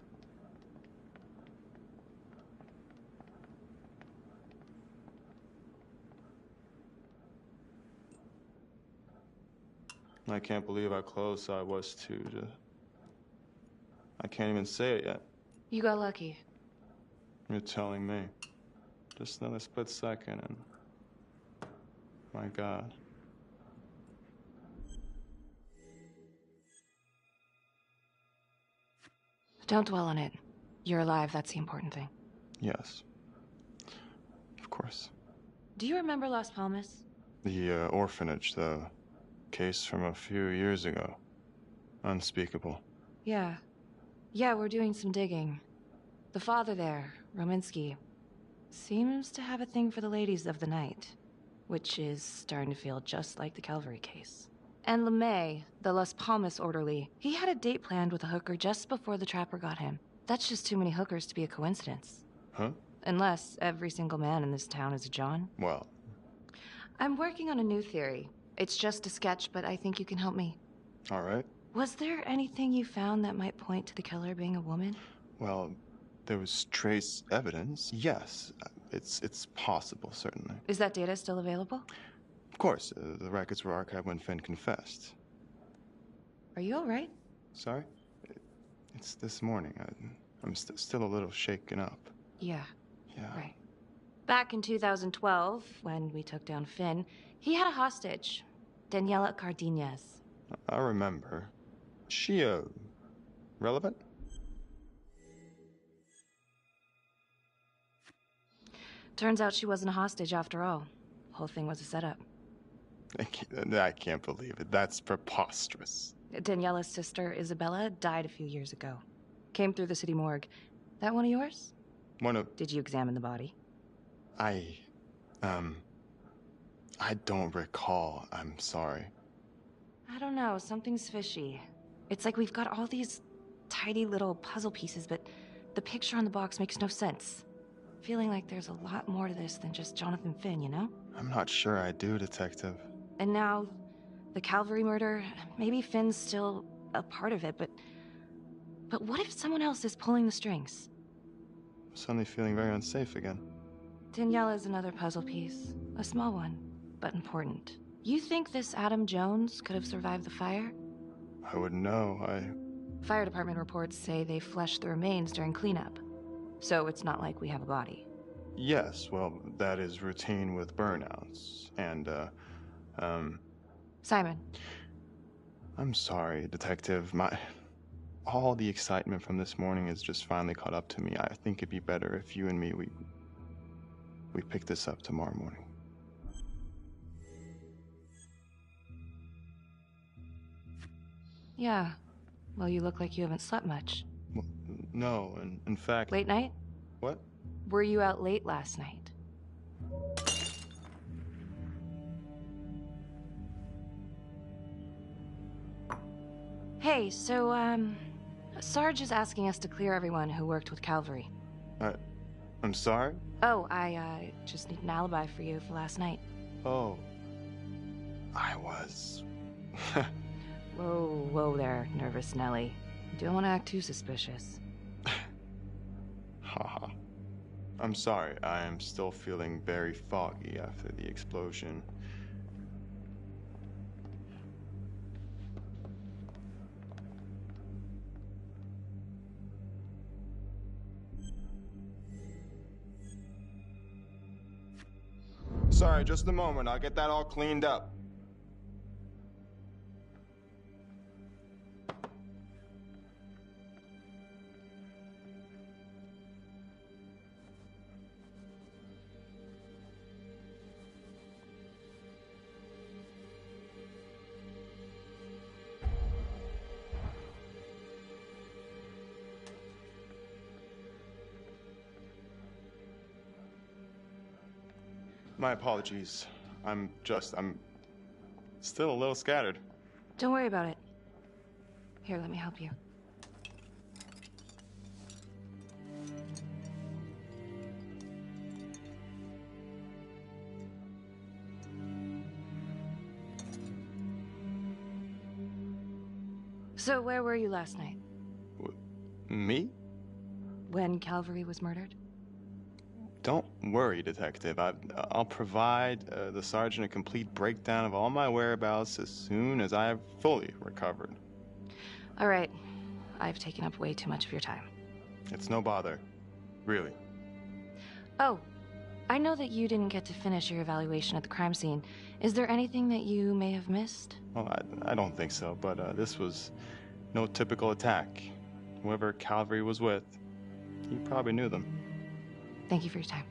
I can't believe how close I was to I can't even say it yet. You got lucky. You're telling me. Just another split second and... My God. Don't dwell on it. You're alive, that's the important thing. Yes. Of course. Do you remember Las Palmas? The orphanage, the case from a few years ago. Unspeakable. Yeah. Yeah, we're doing some digging. The father there, Rominsky, seems to have a thing for the ladies of the night, which is starting to feel just like the Calvary case. And LeMay, the Las Palmas orderly, he had a date planned with a hooker just before the trapper got him. That's just too many hookers to be a coincidence. Huh? Unless every single man in this town is a John. Well. I'm working on a new theory. It's just a sketch, but I think you can help me. All right. Was there anything you found that might point to the killer being a woman? Well, there was trace evidence. Yes, it's possible, certainly. Is that data still available? Of course, the records were archived when Finn confessed. Are you all right? Sorry? It's this morning. I'm still a little shaken up. Yeah. Yeah. Right. Back in 2012, when we took down Finn, he had a hostage, Daniela Cardenas. I remember. She, relevant? Turns out she wasn't a hostage after all. Whole thing was a setup. I can't believe it. That's preposterous. Daniela's sister, Isabella, died a few years ago. Came through the city morgue. That one of yours? One of... Did you examine the body? I don't recall. I'm sorry. I don't know. Something's fishy. It's like we've got all these tidy little puzzle pieces, but the picture on the box makes no sense. Feeling like there's a lot more to this than just Jonathan Finn, you know? I'm not sure I do, Detective. And now, the Calvary murder, maybe Finn's still a part of it, but But what if someone else is pulling the strings? I'm suddenly feeling very unsafe again. Daniela is another puzzle piece. A small one, but important. You think this Adam Jones could have survived the fire? I wouldn't know. Fire department reports say they flushed the remains during cleanup. So it's not like we have a body. Yes, well, that is routine with burnouts. And, Simon. I'm sorry, Detective. All the excitement from this morning has just finally caught up to me. I think it'd be better if you and me, we pick this up tomorrow morning. Yeah. Well, you look like you haven't slept much. Well, no, in fact... Late night? What? Were you out late last night? Hey, so, Sarge is asking us to clear everyone who worked with Calvary. I'm sorry? Oh, I, just need an alibi for you for last night. Oh. I was... Whoa there, nervous Nelly. Don't want to act too suspicious. Haha. I'm sorry, I am still feeling very foggy after the explosion. Sorry, just a moment. I'll get that all cleaned up. My apologies. I'm still a little scattered. Don't worry about it. Here, let me help you. So, where were you last night? Me? When Calvary was murdered? Don't worry, Detective. I'll provide the sergeant a complete breakdown of all my whereabouts as soon as I have fully recovered. All right. I've taken up way too much of your time. It's no bother. Really. Oh, I know that you didn't get to finish your evaluation at the crime scene. Is there anything that you may have missed? Well, I don't think so, but this was no typical attack. Whoever Calvary was with, he probably knew them. Thank you for your time.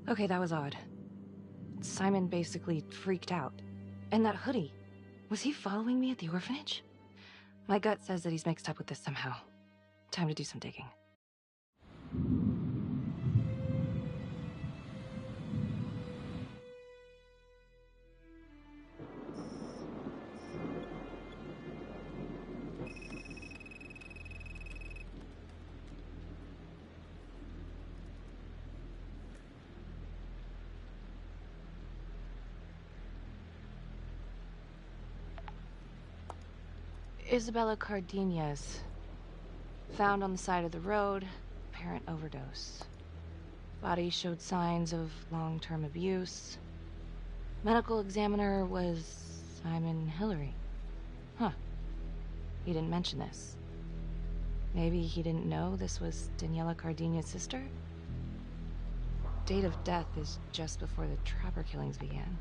Okay, that was odd. Simon basically freaked out. And that hoodie. Was he following me at the orphanage? My gut says that he's mixed up with this somehow. Time to do some digging. Isabella Cardenas. Found on the side of the road, apparent overdose. Body showed signs of long-term abuse. Medical examiner was Simon Hillary. Huh. He didn't mention this. Maybe he didn't know this was Daniela Cardenas' sister? Date of death is just before the Trapper killings began.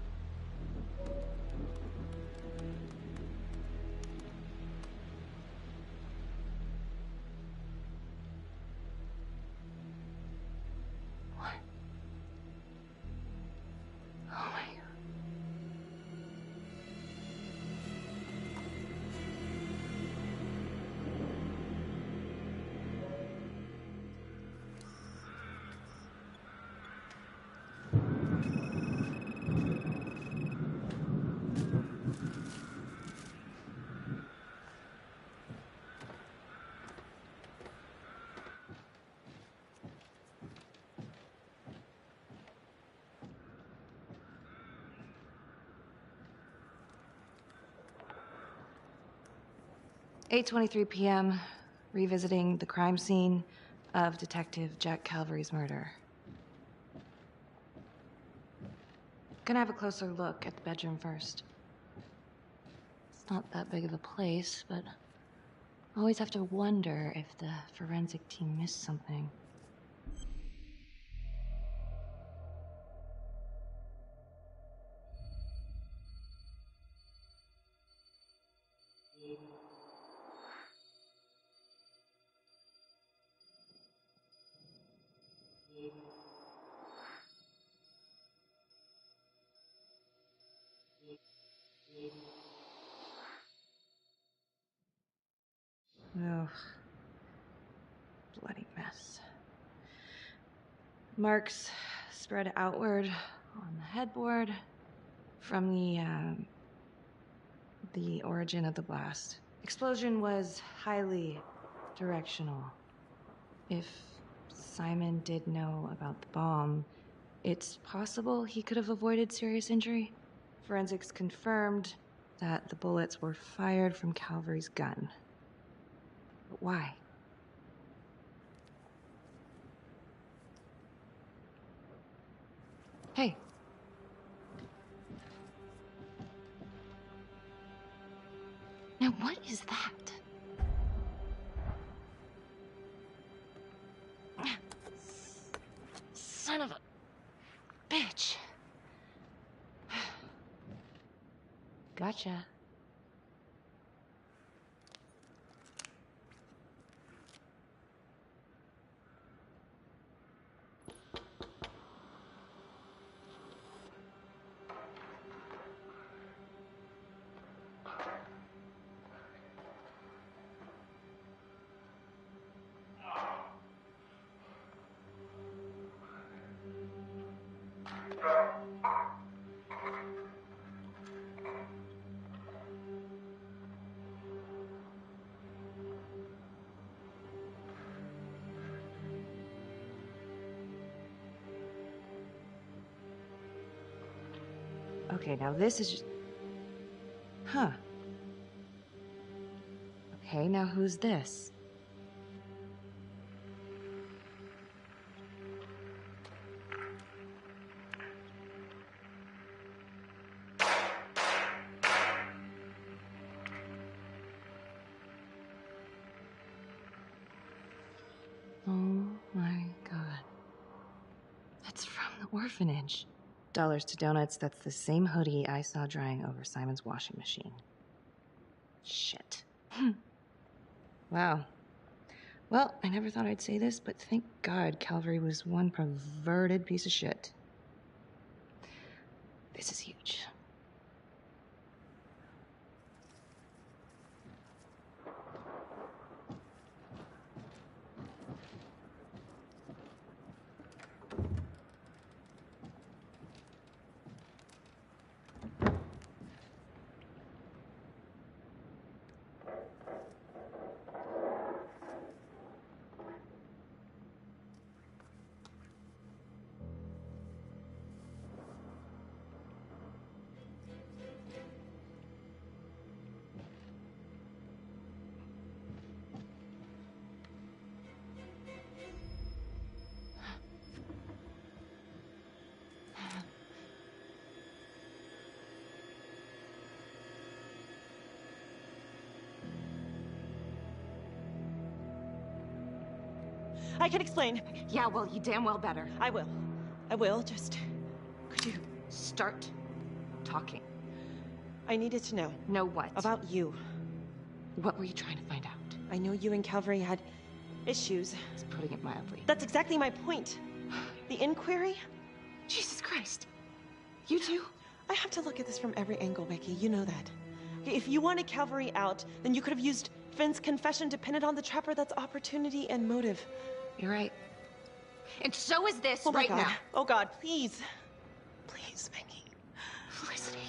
8:23 p.m., revisiting the crime scene of Detective Jack Calvary's murder. Gonna have a closer look at the bedroom first. It's not that big of a place, but I always have to wonder if the forensic team missed something. Ugh. Bloody mess. Marks spread outward on the headboard from the origin of the blast. Explosion was highly directional. If Simon did know about the bomb, it's possible he could have avoided serious injury. Forensics confirmed that the bullets were fired from Calvary's gun. But why? Hey. Now what is that? Son of a bitch. Gotcha. Okay, now this is just... Huh. Okay, now who's this? Oh my God. That's from the orphanage. Dollars to donuts, that's the same hoodie I saw drying over Simon's washing machine. Shit. Wow. Well, I never thought I'd say this, but thank God Calvary was one perverted piece of shit. This is huge. I can explain. Yeah, well, you damn well better. I will. I will, just... Could you start talking? I needed to know. Know what? About you. What were you trying to find out? I know you and Calvary had issues. It's putting it mildly. That's exactly my point. The inquiry? Jesus Christ. You too? I have to look at this from every angle, Becky. You know that. If you wanted Calvary out, then you could have used Finn's confession to pin it on the trapper. That's opportunity and motive. You're right. And so is this Oh my right God. now. Oh God, please. Please, Becky. Felicity.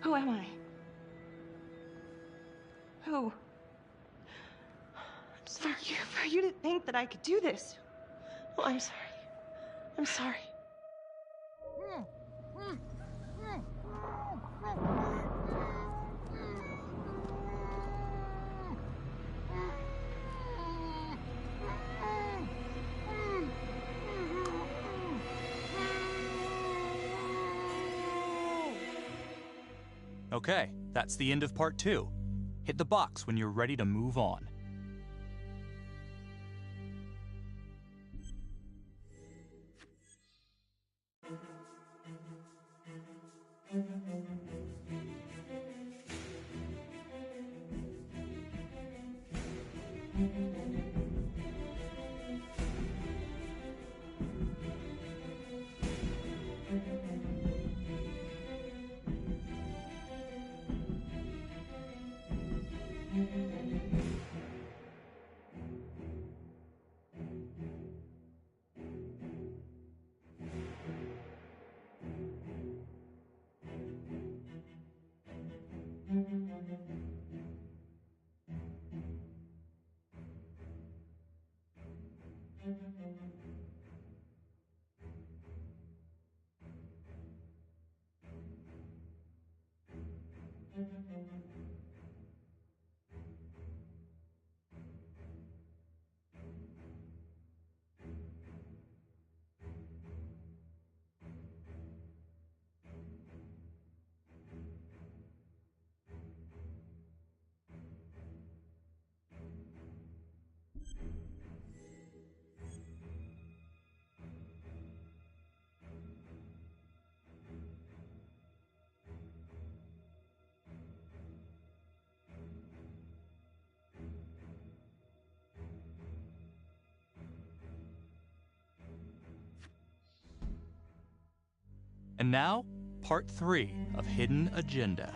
Who am I? Who? I'm sorry. For you to think that I could do this. Oh, I'm sorry. I'm sorry. Okay, that's the end of part 2. Hit the box when you're ready to move on. And now, part 3 of Hidden Agenda.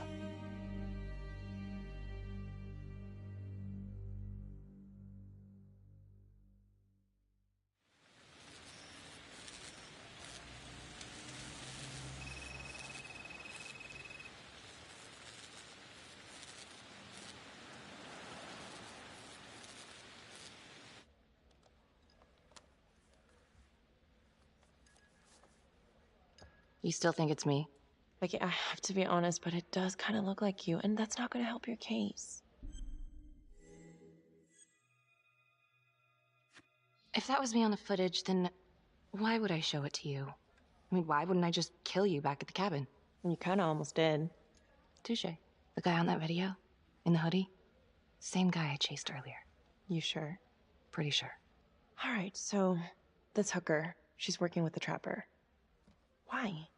You still think it's me? Like, I have to be honest, but it does kind of look like you, and that's not going to help your case. If that was me on the footage, then why would I show it to you? I mean, why wouldn't I just kill you back at the cabin? You kind of almost did. Touche. The guy on that video? In the hoodie? Same guy I chased earlier. You sure? Pretty sure. All right, so this hooker, she's working with the trapper. Why?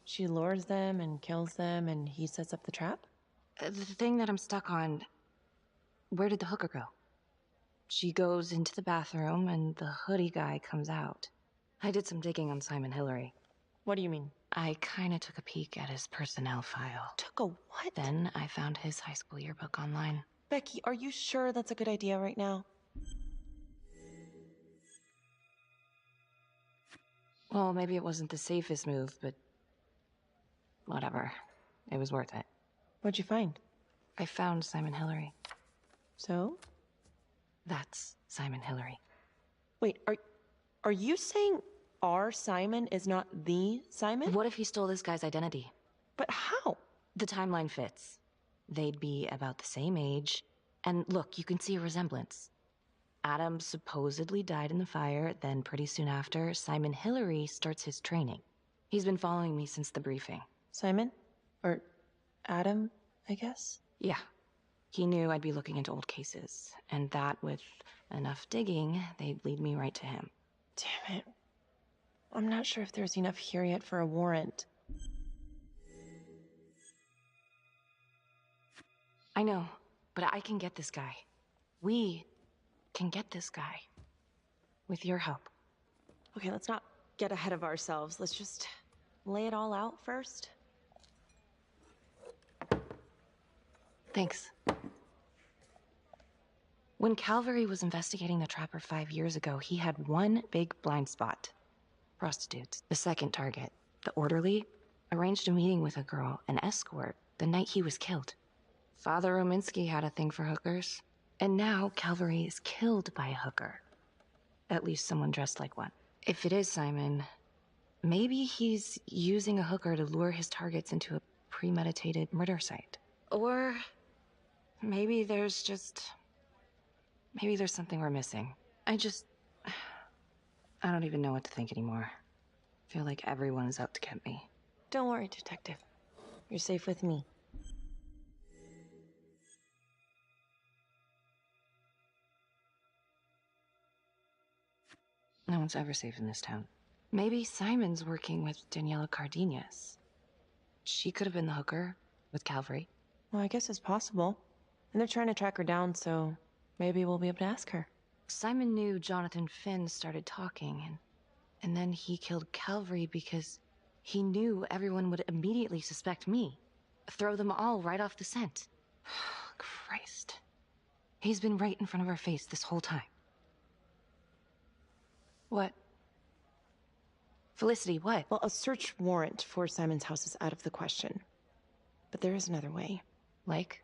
She lures them and kills them, and he sets up the trap? The thing that I'm stuck on, where did the hooker go? She goes into the bathroom, and the hoodie guy comes out. I did some digging on Simon Hillary. What do you mean? I kinda took a peek at his personnel file. Took a what? Then I found his high school yearbook online. Becky, are you sure that's a good idea right now? Well, maybe it wasn't the safest move, but whatever. It was worth it. What'd you find? I found Simon Hillary. So? That's Simon Hillary. Wait, are you saying our Simon is not the Simon? What if he stole this guy's identity? But how? The timeline fits. They'd be about the same age. And look, you can see a resemblance. Adam supposedly died in the fire, then pretty soon after, Simon Hillary starts his training. He's been following me since the briefing. Simon? Or Adam, I guess? Yeah. He knew I'd be looking into old cases, and that with enough digging, they'd lead me right to him. Damn it. I'm not sure if there's enough here yet for a warrant. I know, but I can get this guy. We can get this guy. With your help. Okay, let's not get ahead of ourselves. Let's just lay it all out first. Thanks. When Calvary was investigating the Trapper 5 years ago, he had one big blind spot. Prostitutes. The second target, the orderly, arranged a meeting with a girl, an escort, the night he was killed. Father Rominsky had a thing for hookers. And now Calvary is killed by a hooker. At least someone dressed like one. If it is Simon, maybe he's using a hooker to lure his targets into a premeditated murder site. Or maybe there's something we're missing. I don't even know what to think anymore. I feel like everyone is out to get me. Don't worry, Detective. You're safe with me. No one's ever safe in this town. Maybe Simon's working with Daniela Cardenas. She could have been the hooker with Calvary. Well, I guess it's possible. And they're trying to track her down, so maybe we'll be able to ask her. Simon knew Jonathan Finn started talking, and then he killed Calvary because he knew everyone would immediately suspect me. Throw them all right off the scent. Christ. He's been right in front of our face this whole time. What? Felicity, what? Well, a search warrant for Simon's house is out of the question. But there is another way. Like?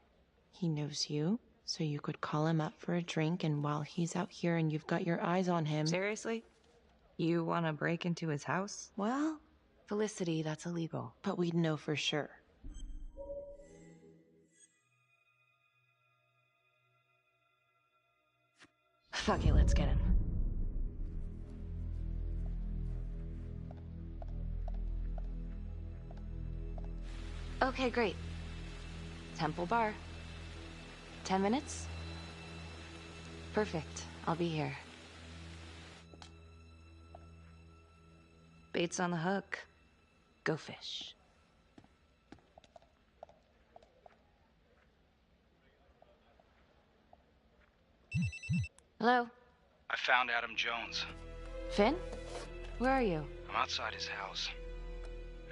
He knows you, so you could call him up for a drink, and while he's out here and you've got your eyes on him... Seriously? You want to break into his house? Well... Felicity, that's illegal. But we'd know for sure. Fuck it, let's get him. Okay, great. Temple Bar. 10 minutes? Perfect. I'll be here. Bait's on the hook. Go fish. Hello? I found Adam Jones. Finn? Where are you? I'm outside his house.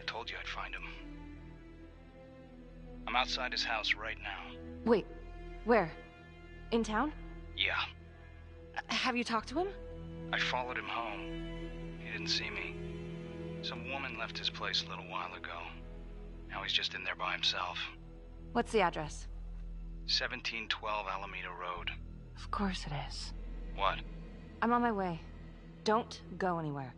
I told you I'd find him. I'm outside his house right now. Wait, where? In town? Yeah. Have you talked to him? I followed him home. He didn't see me. Some woman left his place a little while ago. Now he's just in there by himself. What's the address? 1712 Alameda Road. Of course it is. What? I'm on my way. Don't go anywhere.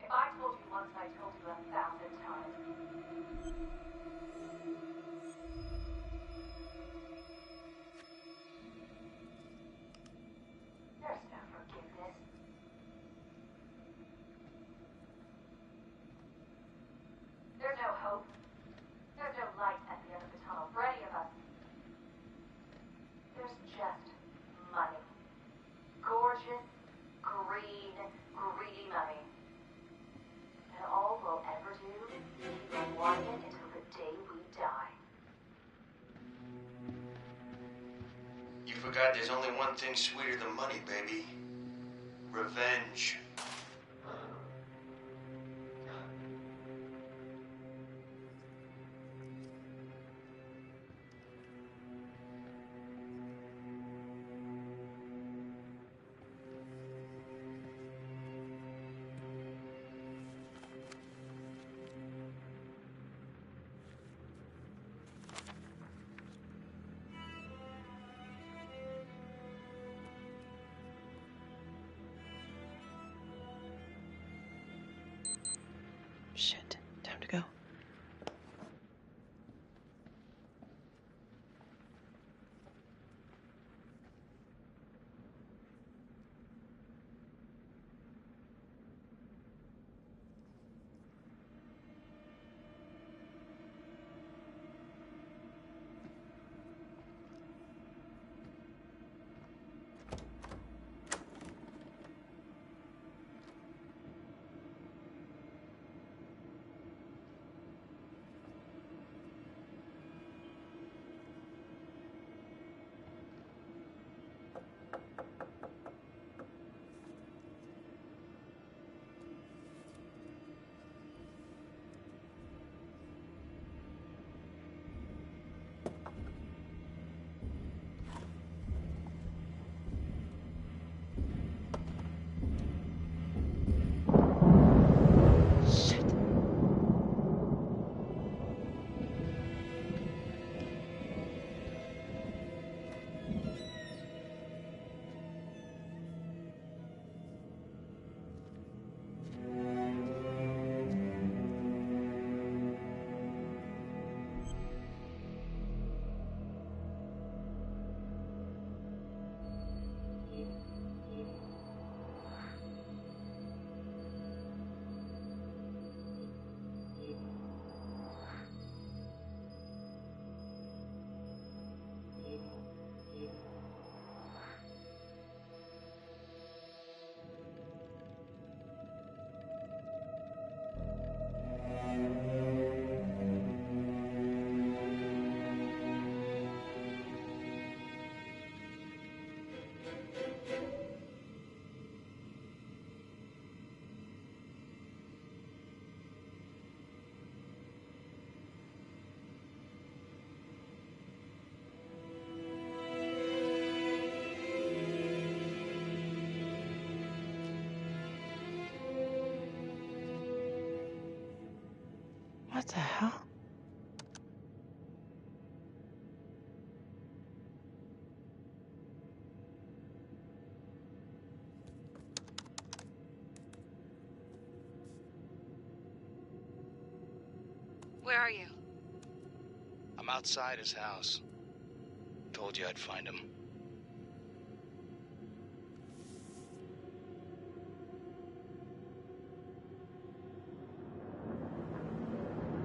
If I told you once, I told you 1,000 times. There's no forgiveness. There's no hope. There's no light at the end of the tunnel for any of us. There's just money. Gorgeous, green, greedy money. And all we'll ever do is keep wanting it until the day we die. You forgot there's only one thing sweeter than money, baby. Revenge. What the hell? Where are you? I'm outside his house. Told you I'd find him.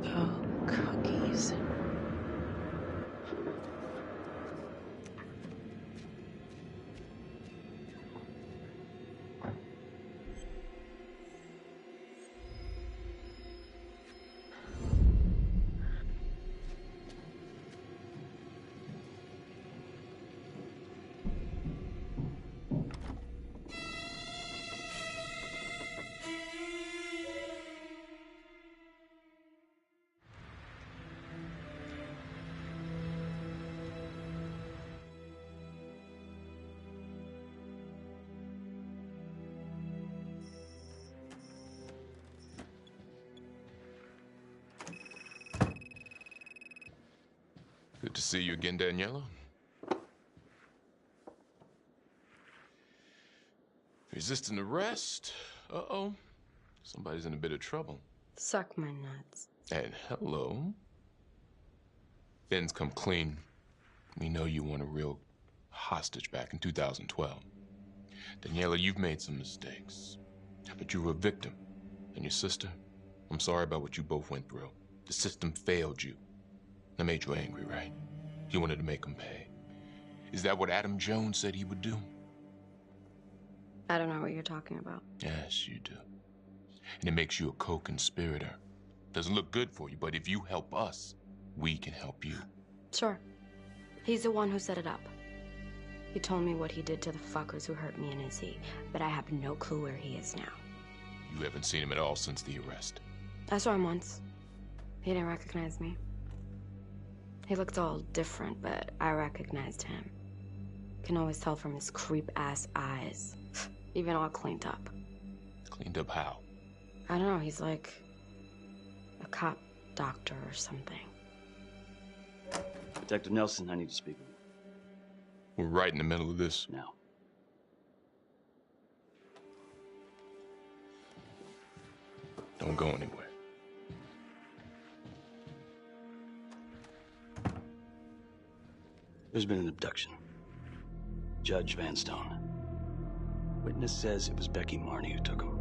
Oh, cookies. Good to see you again, Daniela. Resisting arrest? Uh-oh. Somebody's in a bit of trouble. Suck my nuts. And hello. Ben's come clean. We know you want a real hostage back in 2012. Daniela, you've made some mistakes. But you were a victim. And your sister, I'm sorry about what you both went through. The system failed you. That made you angry, right? You wanted to make him pay. Is that what Adam Jones said he would do? I don't know what you're talking about. Yes, you do. And it makes you a co-conspirator. Doesn't look good for you, but if you help us, we can help you. Sure. He's the one who set it up. He told me what he did to the fuckers who hurt me and Izzy, but I have no clue where he is now. You haven't seen him at all since the arrest. I saw him once. He didn't recognize me. He looked all different, but I recognized him. Can always tell from his creep-ass eyes. Even all cleaned up. Cleaned up how? I don't know, he's like a cop doctor or something. Detective Nelson, I need to speak with you. We're right in the middle of this. Now. Don't go anywhere. There's been an abduction. Judge Vanstone. Witness says it was Becky Marnie who took him.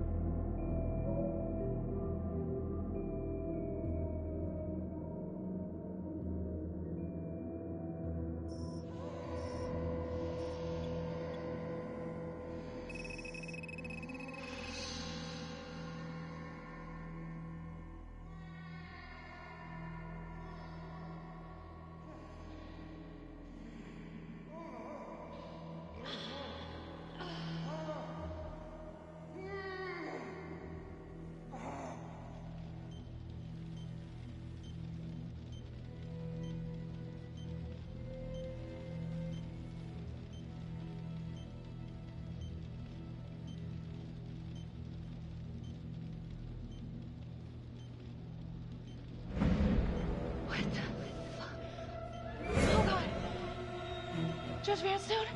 Judge Vanstone?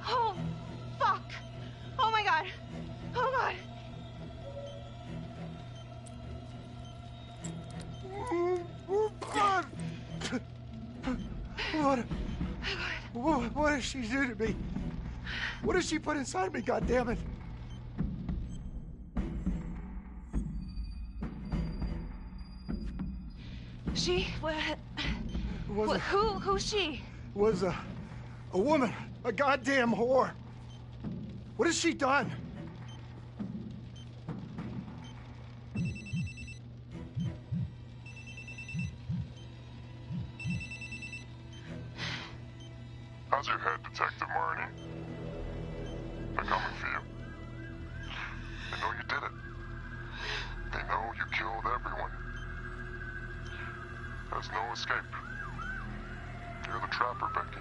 Oh, fuck! Oh my god! Oh god! What does she do to me? What does she put inside me, goddammit? She? Who's she? Was a woman, a goddamn whore. What has she done? How's your head, Detective Marnie? They're coming for you. They know you did it. They know you killed everyone. There's no escape. You're the trapper, Becky.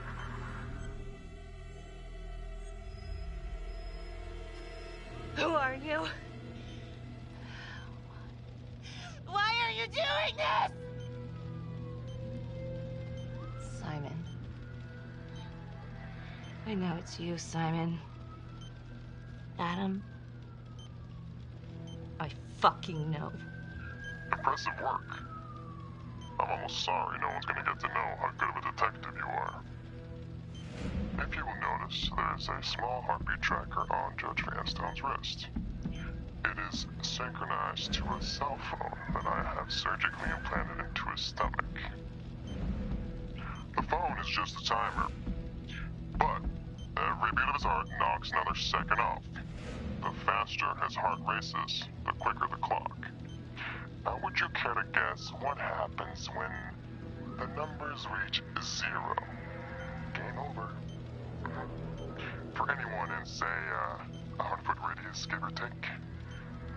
Who are you? Why are you you doing this? Simon. I know it's you, Simon. Adam. I fucking know. Impressive work. I'm almost sorry no one's gonna get to know how good of a detective you are. If you will notice, there is a small heartbeat tracker on Judge Vanstone's wrist. It is synchronized to a cell phone that I have surgically implanted into his stomach. The phone is just a timer, but every beat of his heart knocks another second off. The faster his heart races, the quicker the clock. Now, would you care to guess what happens when the numbers reach 0? Game over. For anyone in, say, a 100-foot radius, give or take,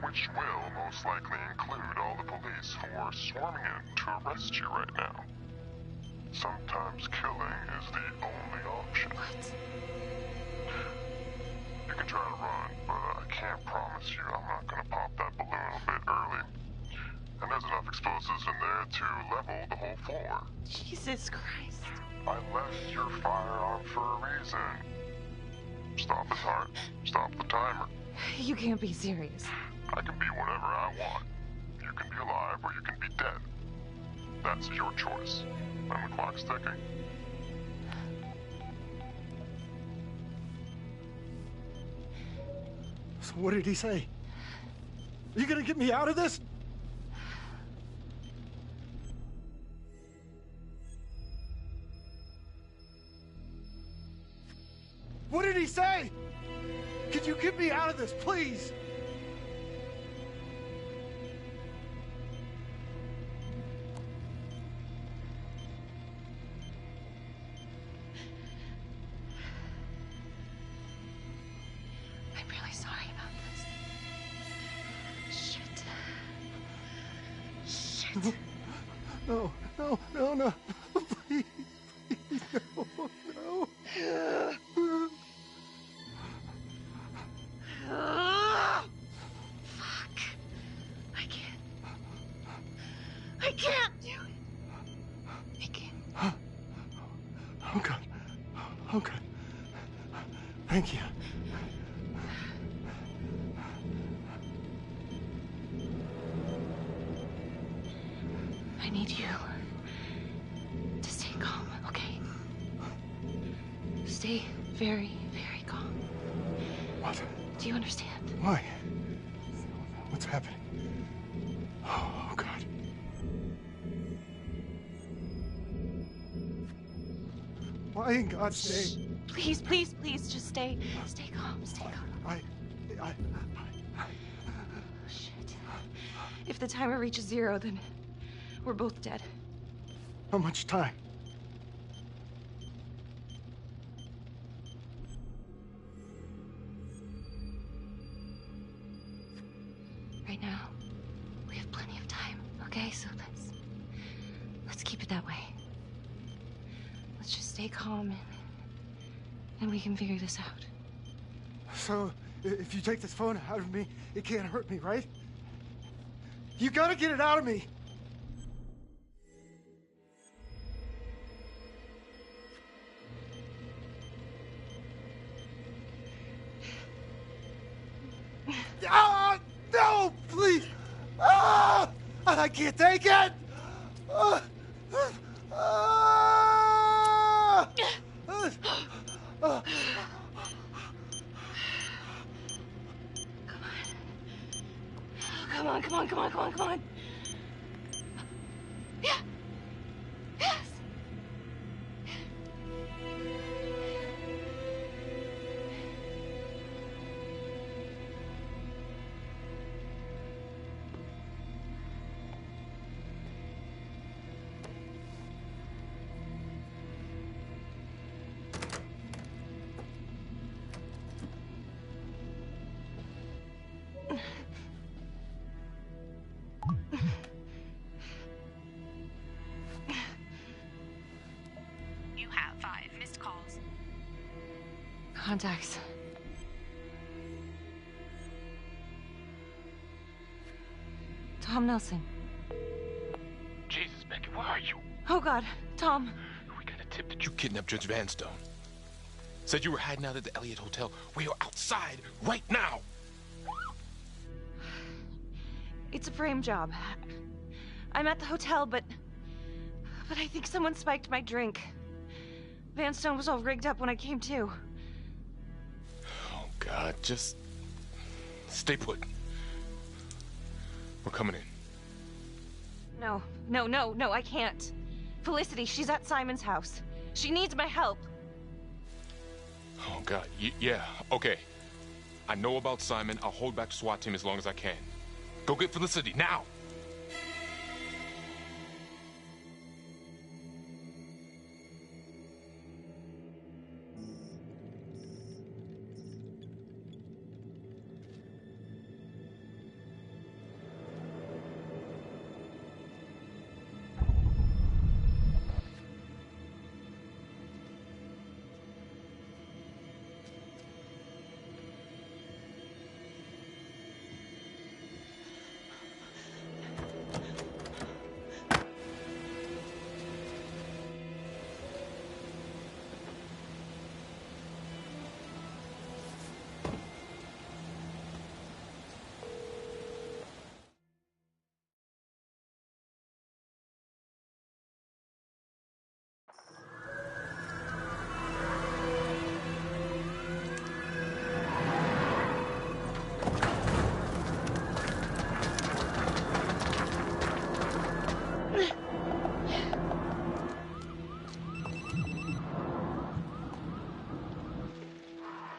which will most likely include all the police who are swarming in to arrest you right now. Sometimes killing is the only option. What? You can try to run, but I can't promise you I'm not gonna pop that balloon a bit early. And there's enough explosives in there to level the whole floor. Jesus Christ. I left your firearm for a reason. Stop his heart. Stop the timer. You can't be serious. I can be whatever I want. You can be alive or you can be dead. That's your choice. And the clock's ticking. So what did he say? Are you gonna get me out of this? What did he say? Could you get me out of this, please? I'm really sorry about this. Shit. Shit. No, no, no, no. Please, please, no, no. Fuck. I can't. I can't do it. I can't. Oh, God. Oh, God. Thank you. I need you to stay calm, okay? Stay very, very calm. What? Do you understand? Why? What's happening? Oh, God. Why in God's name? Please, please, please, just stay calm, stay calm. Shit. If the timer reaches 0, then we're both dead. How much time? Right now, we have plenty of time, okay? So let's keep it that way. Let's just stay calm and we can figure this out. So, if you take this phone out of me, it can't hurt me, right? You gotta get it out of me! Ah! No! Please! Ah! I can't take it! Ah! Ah! Ah! Come on, come on, come on, come on, come on. Yeah. Yes. You have 5 missed calls. Contacts. Tom Nelson. Oh God, Tom. We got a tip that you kidnapped Judge Vanstone. Said you were hiding out at the Elliott Hotel. We are outside right now. It's a frame job. I'm at the hotel, but I think someone spiked my drink. Vanstone was all rigged up when I came to. Oh God, just stay put. We're coming in. No, I can't. Felicity, she's at Simon's house. She needs my help. Oh God, yeah, okay. I know about Simon. I'll hold back the SWAT team as long as I can. Go get Felicity, now!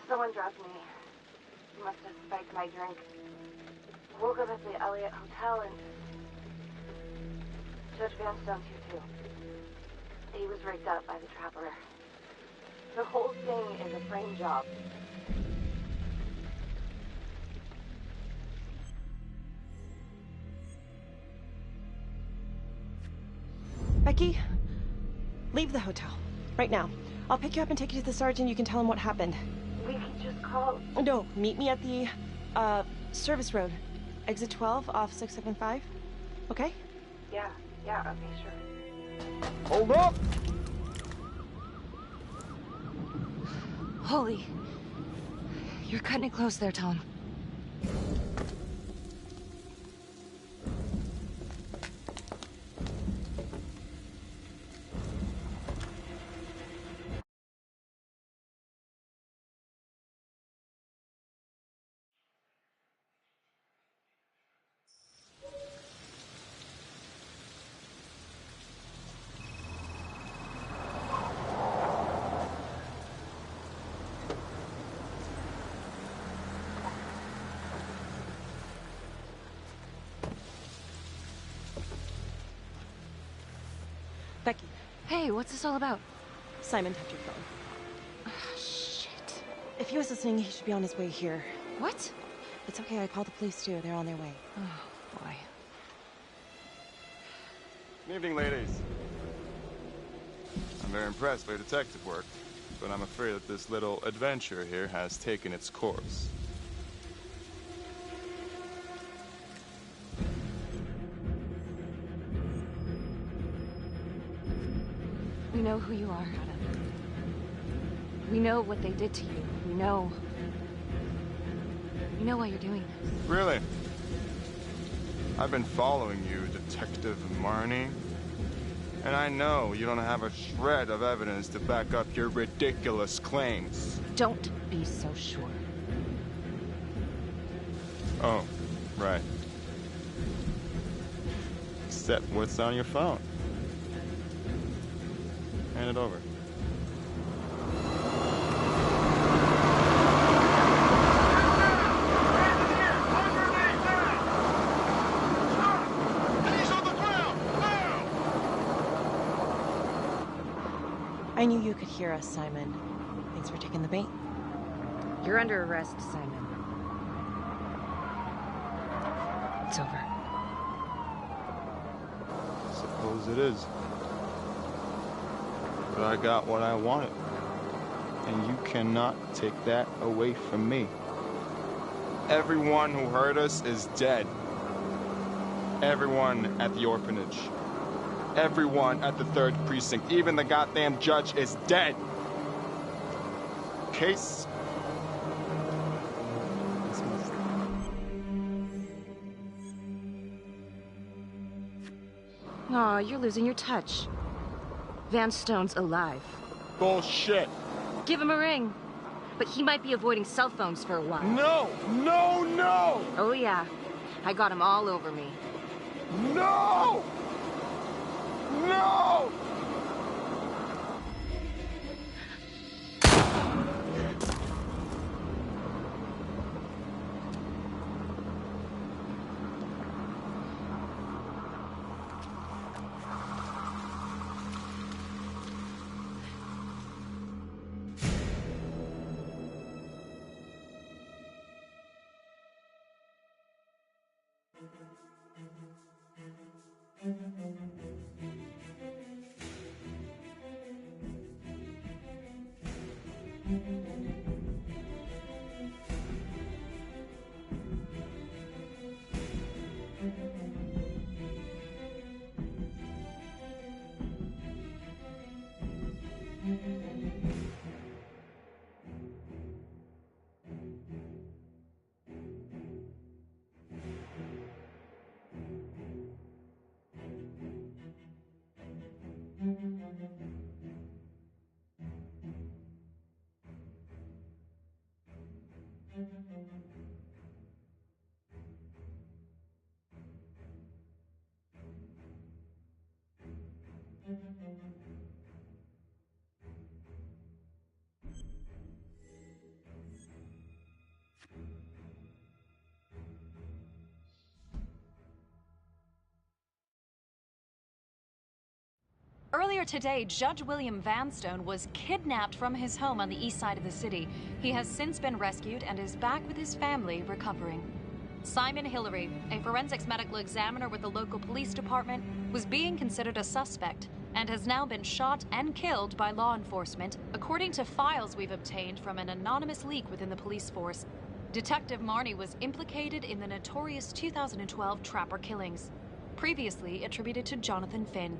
Someone drugged me. Must have spiked my drink. Woke up at the Elliott Hotel and Judge Vanstone's here too. He was rigged up by the trapper. The whole thing is a frame job. Becky, leave the hotel. Right now. I'll pick you up and take you to the sergeant. You can tell him what happened. We could just call... No, meet me at the, service road. Exit 12 off 675. Okay? Yeah, okay, sure. Hold up! Holy. You're cutting it close there, Tom. Becky. Hey, what's this all about? Simon tapped your phone. Shit. If he was listening, he should be on his way here. What? It's okay, I called the police too. They're on their way. Oh, boy. Good evening, ladies. I'm very impressed by your detective work, but I'm afraid that this little adventure here has taken its course. We know who you are, Adam. We know what they did to you. We know why you're doing this. Really? I've been following you, Detective Marnie. And I know you don't have a shred of evidence to back up your ridiculous claims. Don't be so sure. Oh, right. Except what's on your phone. Hand it over. I knew you could hear us, Simon. Thanks for taking the bait. You're under arrest, Simon. It's over. Suppose it is. But I got what I wanted. And you cannot take that away from me. Everyone who hurt us is dead. Everyone at the orphanage. Everyone at the 3rd Precinct, even the goddamn judge, is dead. Case... Aw, you're losing your touch. Van Stone's alive. Bullshit. Give him a ring. But he might be avoiding cell phones for a while. No! No, no! Oh, yeah. I got him all over me. No! No! Earlier today, Judge William Vanstone was kidnapped from his home on the east side of the city. He has since been rescued and is back with his family, recovering. Simon Hillary, a forensics medical examiner with the local police department, was being considered a suspect and has now been shot and killed by law enforcement, according to files we've obtained from an anonymous leak within the police force. Detective Marnie was implicated in the notorious 2012 Trapper killings, previously attributed to Jonathan Finn.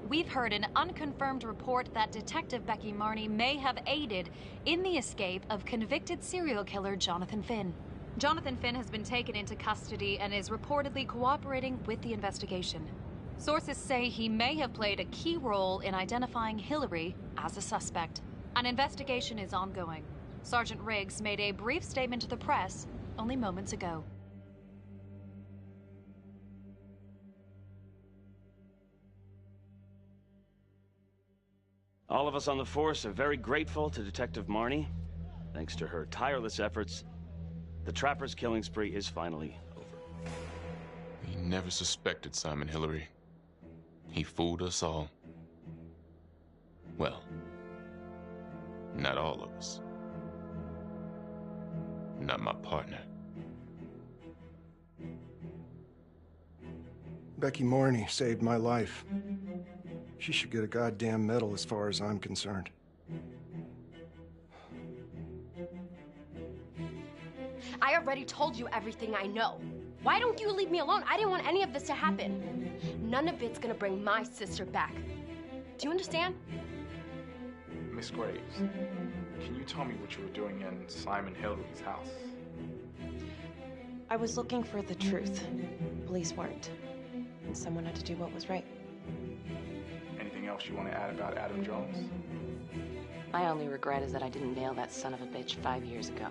We've heard an unconfirmed report that Detective Becky Marnie may have aided in the escape of convicted serial killer Jonathan Finn. Jonathan Finn has been taken into custody and is reportedly cooperating with the investigation. Sources say he may have played a key role in identifying Hillary as a suspect. An investigation is ongoing. Sergeant Riggs made a brief statement to the press only moments ago. All of us on the force are very grateful to Detective Marnie. Thanks to her tireless efforts, the Trapper's killing spree is finally over. We never suspected Simon Hillary. He fooled us all. Well, not all of us. Not my partner. Becky Marnie saved my life. She should get a goddamn medal as far as I'm concerned. I already told you everything I know. Why don't you leave me alone? I didn't want any of this to happen. None of it's gonna bring my sister back. Do you understand? Miss Graves, can you tell me what you were doing in Simon Hillary's house? I was looking for the truth. Police weren't. And someone had to do what was right. Anything else you want to add about Adam Jones? My only regret is that I didn't nail that son of a bitch 5 years ago.